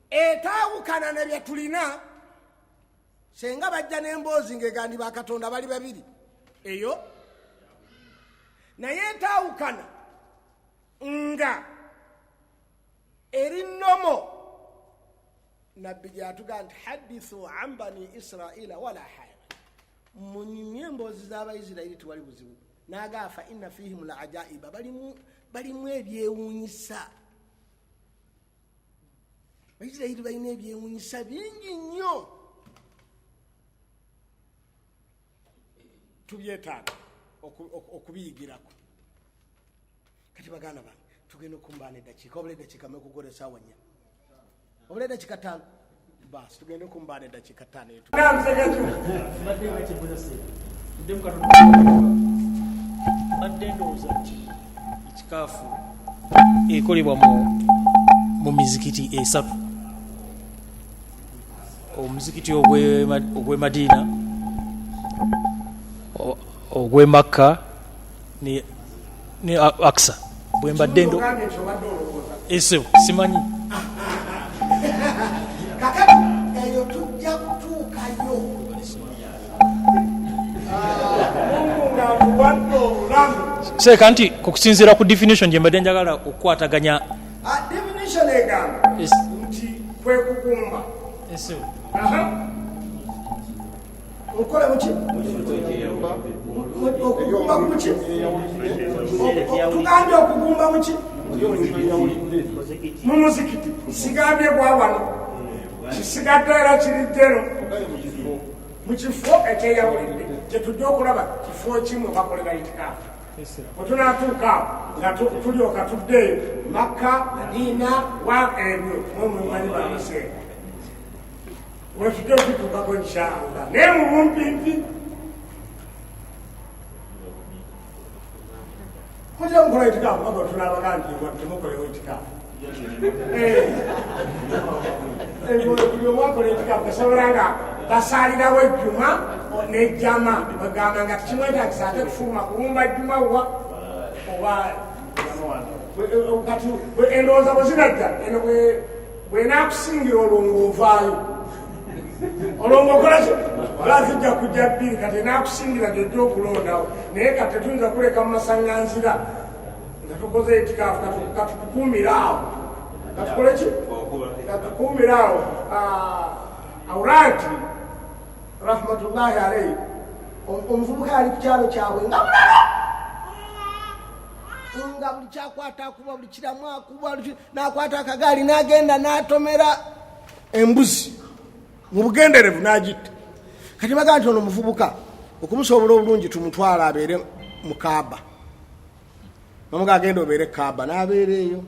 etaawukana ne bye tulina. Senga bajja n'emboozi ng'egandi bakatonda bali babiri eyo, naye etaawukana nga eri nnomo. Nabbi gyatuga nti hadithu an bani israila wala haya, munyumye emboozi z'Abayisirayiri tewali buzibu. N'agaafa inna fihim la ajaiba, balimu ebyewuunyisa. Abayisirayiri balina ebyewuunyisa bingi nnyo, tubyetaaga okubiyigirako. Kati baganda bange tugenda okumbaana eddakiika, obula eddakiika mekukola essaawa 4, obula eddakiika 5 basi tugenda okumbaana eddakiika 5
badde ndowooza nti itikaafu ekolebwa mu mizikiti 3, omuzikiti ogw'e Madiina, ogw'e Makka ne Aksa. Bwe mbadde ndo ese simanyi
kakati eyo tujja kutuukayo.
seeka nti kukusinziira ku definition gye mbadde njagala okukwataganya.
Definition egamba nti kwe kugumba. Okole muki? Okugumba muki? Tugambye okugumba muki? Mu muzikiti. Sigambye gwa wano. Kisigadde era kirijjero. Mu kifo ekyeyawulidde kye tujja okulaba kifo kimu bakolera itikaafu. Bwe tunaatuuka nga tulyoka tuddeeyo Makka, Madiina, ebyo mwemanyi bamuseera. Bwe tujja okutuukako inshallah. Naye mu bumpimpi kujja mukola itikaafu nga bwe tunabaga nti temukolewo itikaafu. Buli omwakola itikaafu kasobola nga basaalirawo ejjuma n'ejjama bagamba nga tikimwetagisa ate kufuluma kulumba jjuma wa oba kati endowooza bwe zinajja eno bwenaakusingira olwo ovaayo olwo okolaki olazijja kujja bbiri kati enaakusingira gyojja okulondawo naye kati tetuyinza kuleka mu masaŋŋanzira nga tukoze itikaafu katukukuumiraawo katukoleki katukuumiraawo. Awurati rahmatullahi alayhi omuvubuka ali ku kyalo kyabwe nga mulala nga buli kyakwata akuba buli kiramu akuba n'akwata akagaali n'agenda n'atomera embuzi mu bugenderevu n'agitta. Kati baga nti ono omuvubuka okumusobola obulungi tumutwala abeere mu Kaaba. Namuga agenda obeere Kaaba n'abeera eyo.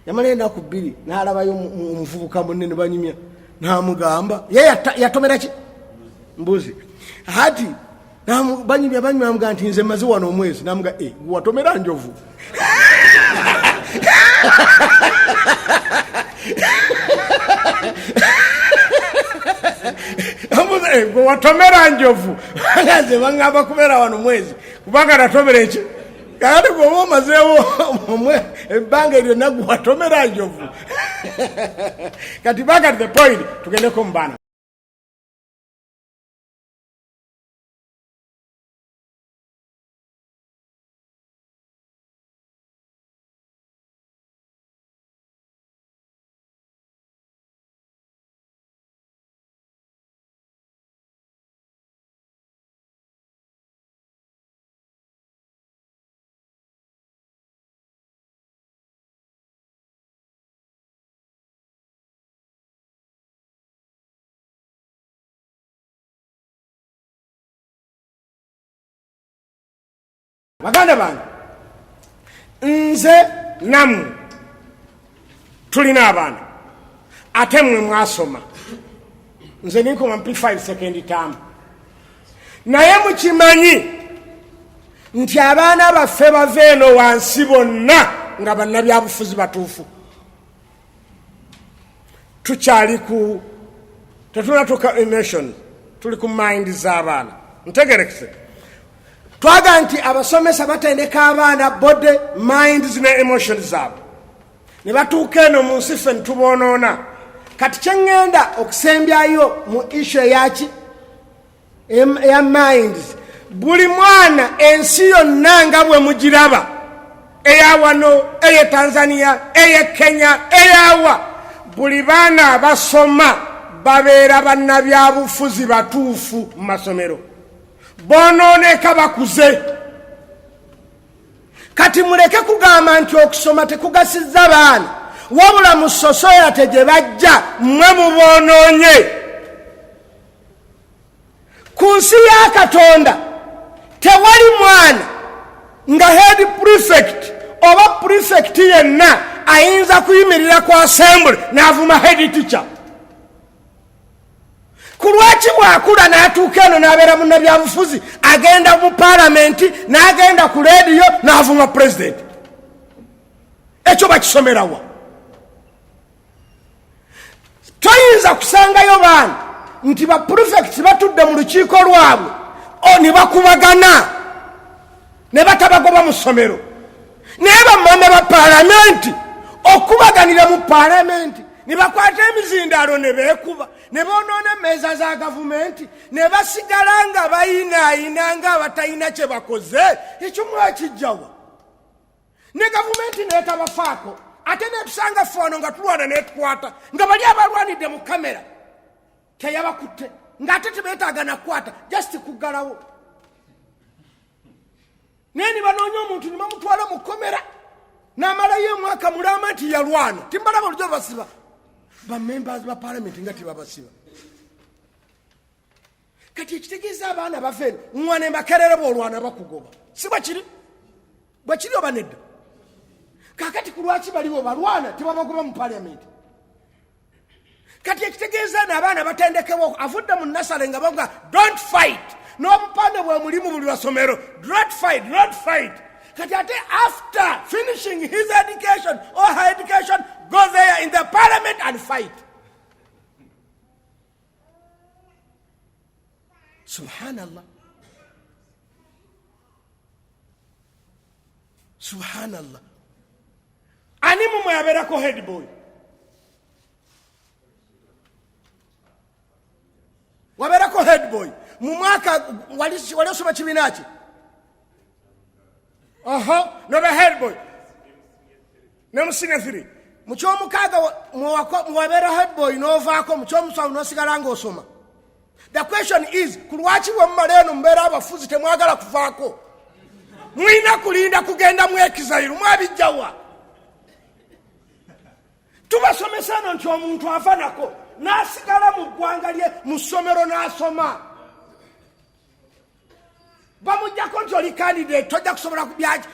Yamala ennaku 2 n'alabayo omuvubuka munne ne banyumya n'amugamba ye yatomera ki mbuzi. Hati banyumya amuga nti nze maze wano omwezi. Namuga watomera njovu. Gwe watomera njovu. Nze baŋŋamba kubeera wano mwezi kubanga natomera eki kati gweoba omazeewo ebbanga eryo nagwe watomera njovu. Kati back at the point tugendeko mu baana. Baganda bange nze nammwe tulina abaana ate mwe mwasoma nze ninkoma P5 second term naye mukimanyi nti abaana baffe bava eno wansi bonna nga bannabyabufuzi batuufu tukyali ku tetunatuka nation tuli ku mind z'abaana ntegerekese twaga nti abasomesa batendeka abaana body minds ne emotions zaabwe ne batuuka eno mu nsi ffe ntuboonoona kati kyeŋŋenda okusembyayo mu issue eyaki eya minds buli mwana ensi yonna nga bwe mugiraba eya wano eye Tanzania eye Kenya eyawa buli baana abasoma babeera bannabyabufuzi batuufu mu masomero bonooneka bakuze kati muleke kugamba nti okusoma tekugasizza baana wabula mu society gye bajja mmwe muboonoonye ku nsi ya Katonda tewali mwana nga head prefect oba prefect yenna ayinza kuyimirira ku assembly n'avuma head teacher ku lwaki bwakula n'atuuka eno n'abeera munnabyabufuzi agenda mu palamenti n'agenda ku rediyo n'avuma president ekyo bakisomerawa toyinza kusangayo baana nti ba prefect batudde mu lukiiko lwabwe ne bakubagana ne batabagoba mu ssomero naye bammame ba palamenti okubaganira mu palamenti ne bakwata emizindaalo ne beekuba ne boonoona emmeeza za gavumenti ne basigala nga bayinaayina nga abatalina kye bakoze ekyo mwakijjawa ne gavumenti neetabafaako ate netusanga foono nga tulwana netukwata nga bali abalwanidde mu kamera teyabakutte ng'ate tebeetaaga nakwata just kuggalawo naye ne banoonya omuntu ne bamutwala mu komera n'amalayo omwaka mulama nti yalwana timbalaba olujo basiba bamembers ba palamenti nga tebabasiba kati ekitegeeza abaana bafeeno nwana embakerere bwolwana bakugoba si bwekiri oba nedda kakati ku lwaki baliwo balwana tebabagoba mu palamenti kati ekitegeeza n'abaana batendekewo avudde mu nasale nga bavuga don't fight n'obupande bwe mulimu buli basomero don't fight kati ate after finishing his education or her education go there in the parliament and fight. Subhanallah. Subhanallah. Ani mumwe abeerako head boy? Wabeerako head boy mu mwaka wali osoma kibiina ki? Nobe head boy ne musine 3 mu kyomukaaga mwabeera head boy n'ovaako mu kyomusanvu n'osigala ng'osoma. The question is, kulwaki bwe mumala eno mubeera abafuzi temwagala kuvaako? Mwina kulinda kugenda mu exile mwabijjawa? Tubasomesa eno nti omuntu ava nako n'asigala mu ggwanga lye mu ssomero n'asoma. Bamujjako nti oli candidate tojja kusobola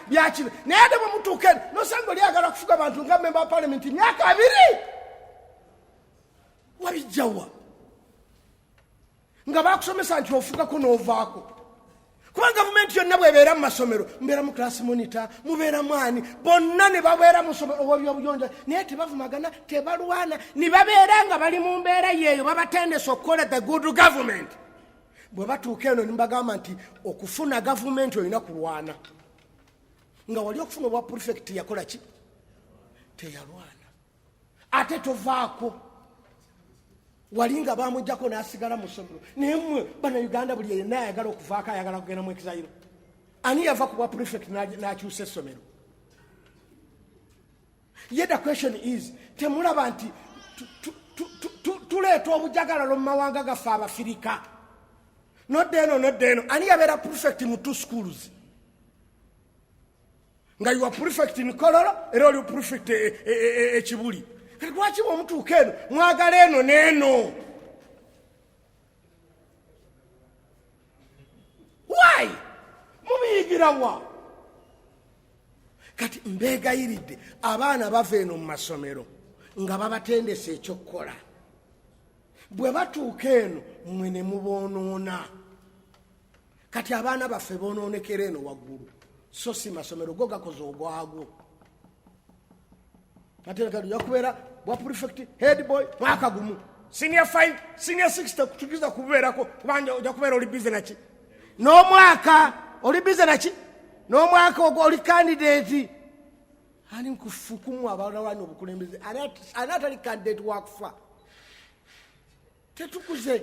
byakino naye ate bwe mutuuka eno nosanga oli agala kufuga abantu nga member wa parliament myaka 2 wabijjawa nga bakusomesa nti ofugako n'ovaako. Kuba gavumenti yonna bwebeera mu masomero mbeera mu class monitor mubeera mwani bonna ne babeera mu ssomero obyobuyonja naye tebavumagana tebalwana ne babeera nga bali mu mbeera yeeyo babatendesa okukola the good government. Bwe batuuka eno nimbagamba nti okufuna gavumenti olina kulwana nga wali okufuna obwa prefect yakola ki? Teyalwana. Ate tovaako wali nga bamujjako n'asigala mu ssomero naye mmwe bannayuganda buli yenna ayagala okuvaako ayagala kugenda mu exile. Ani yava ku bwa prefect n'akyusa essomero? Ye the question is, temulaba nti tuleeta obujagalalo mu mawanga gaffe Abafirika? Noddeno ani yabeera prefect mu 2 schools nga you are prefect in Kololo era oli prefect Kibuli. Kati lwaki bw'omutuuka eno mwagala eno n'eno? Why? Mubiyigirawa? Kati mbeegayiridde abaana bava eno mu masomero nga babatendesa ekyokukola. Bwe batuuka eno mmwe ne muboonoona. Kati abaana baffe boonoonekera eno waggulu, so si masomero go gakoze ogwagwo. Ate kati yakubeera bwa prefect head boy mwaka gumu, senior 5 senior 6 kutukiza kubeerako, kubanga ojja kubeera oli busy naki n'omwaka oli busy naki n'omwaka ogwo oli candidate. Ani nkufukumu abalawani obukulembeze ani atali candidate wakufa. Tetukuze.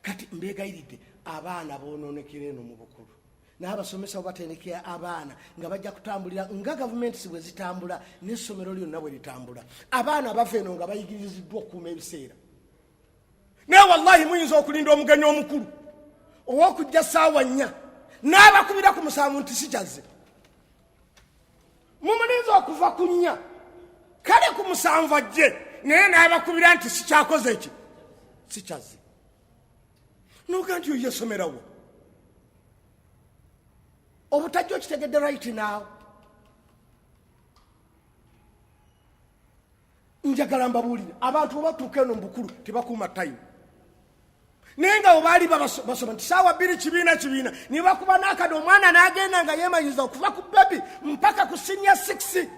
Kati mbegayiridde abaana boononekera eno mu bukulu, n'abasomesa obatendekera abaana nga bajja kutambulira nga gavumenti si bwe zitambula n'essomero lyonna bwe litambula. Abaana bava eno nga bayigiriziddwa okukuuma ebiseera. Naye wallahi muyinza okulinda omugenyi omukulu ow'okujja ssaawa 4 n'abakubira ku musanvu nti sikyaze. Mumulinza okuva ku 4 kale ku musanvu ajje naye n'abakubira nti sikyakoze eki sikyaze. Noga nti oyo yesomerawo obutajja okitegedde right now. Njagala mbabuulire abantu obatuuka eno mu bukulu tebakuuma time. Naye nga obaali basoma nti saawa 2 kibiina ne bakuba n'akade omwana n'agenda nga yeemanyiza okuva ku baby mpaka ku senior 6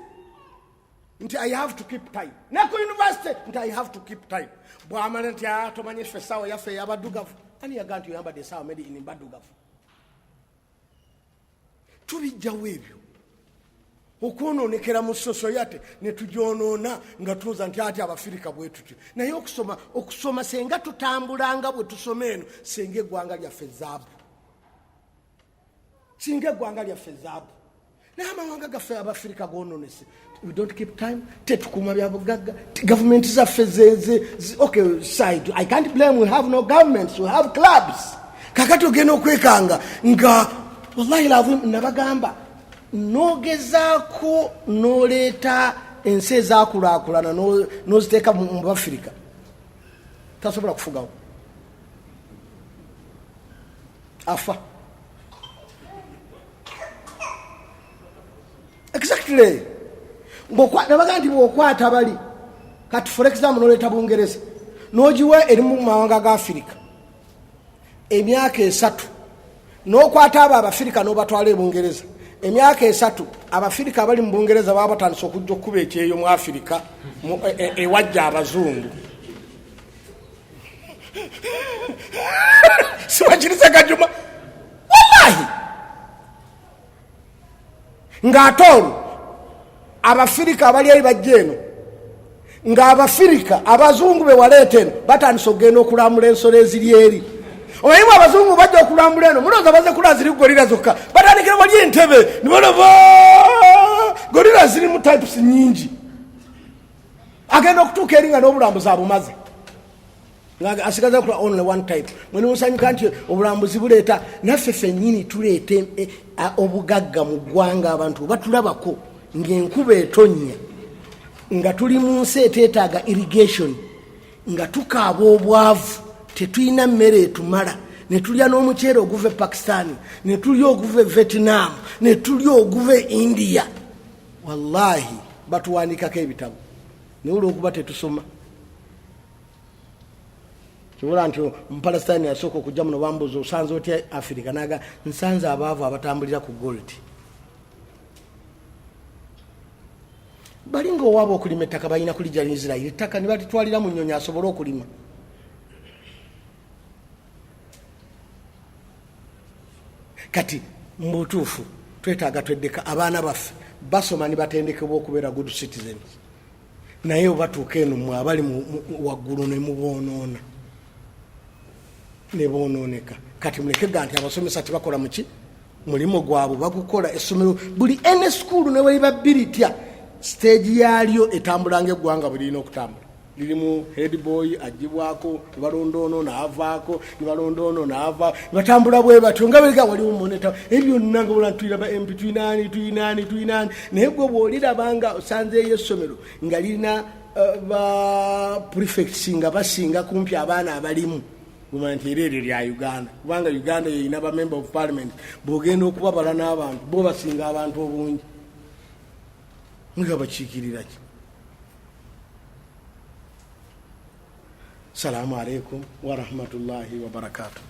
nti I have to keep time. Ne ku university nti I have to keep time. Bw'amala nti tomanye ffe essaawa yaffe ey'abaddugavu. Ani yagaa nti oyambadde essaawa medi in mbaddugavu. Tubijjawo ebyo okwonoonekera mu sosoyate ne tugyonoona nga tuuza nti ati Abafirika bwe tutyo. Naye okusoma senga tutambulanga bwe tusoma eno senga eggwanga lyaffe zaabu. Singa eggwanga lyaffe zaabu. N'amawanga gaffe Abafirika goonoonese. We don't keep time. Tetukuuma bya bugagga. Government zaffe okay, side. I can't blame. We have no governments. We have clubs. Kakati ogenda okwekanga nga wallahi lazim nabagamba nogezaako noleeta ensi ezaakulaakulana n'oziteeka mu Bafirika tasobola kufugawo. Afa. Exactly. Nabaga nti bw'okwata bali kati for example noleeta Bungereza n'ogiwa eri mu mawanga ga Afirika emyaka 3 n'okwata abo Abafirika n'obatwala e Bungereza emyaka 3 Abafirika abali mu Bungereza baba batandise okujja okuba ekyeyo mu Afirika ewajja Abazungu. Siwakiriza Gajuma wallahi ng'atoolu Abafirika abali eri bajja eno nga Abafirika Abazungu be waleeta eno batandise okugenda okulambula ensolo eziri eri. Omanyimu Abazungu bajja okulambula eno mulowooza baze kulaba ziri gorira zokka batandikira wali entebe ne balaba gorira ziri mu types nyingi. Agenda okutuuka eri nga n'obulambuzi abumaze nga asigaza kula only one type. Mwene musanyuka nti obulambuzi buleeta naffe ffennyini tuleete obugagga mu ggwanga abantu batulabako ng'enkuba etonnya nga tuli mu nsi eteetaaga irrigation nga tukaaba obwavu tetulina mmere etumala ne tulya n'omuceere oguva e Pakistan ne tulya oguva e Vietnam ne tulya oguva e India. Wallahi batuwandikako ebitabo naye olw'okuba tetusoma. Kibula nti Mupalesitaani yasooka okujja muno bambuuza osanze otya Afirika naga nsanze abaavu abatambulira ku gold. Balinga owaaba okulima ettaka balina kulijja Isirayiri ettaka ne balitwalira mu nnyonyi asobole okulima. Kati mu butuufu twetaaga tweddeka abaana baffe basoma ne batendekebwa okubeera good citizens. Naye obatuuka eno mwe abali waggulu ne muboonoona ne boonooneka. Kati mulekega nti abasomesa tebakola muki mulimu gwabwe bagukola. Essomero buli ene school ne waliba biritya stage yalyo etambulanga eggwanga bulina okutambula. Lirimu head boy ajibwako balondoono naavaako balondoono naava batambula bwe batyo nga baliga wali umoneta ebyo nanga bulantuyira ba MP tuyinani naye gwe bw'olirabanga osanzeeyo essomero nga lirina ba prefects nga basinga kumpi abaana abalimu gumanti eryo lya Uganda kubanga Uganda yeyina ba member of parliament bw'ogenda okubabala n'abantu bo basinga abantu obungi. nga bakiikiriraki. Salaamu alaikum warahmatullahi wabarakatuh.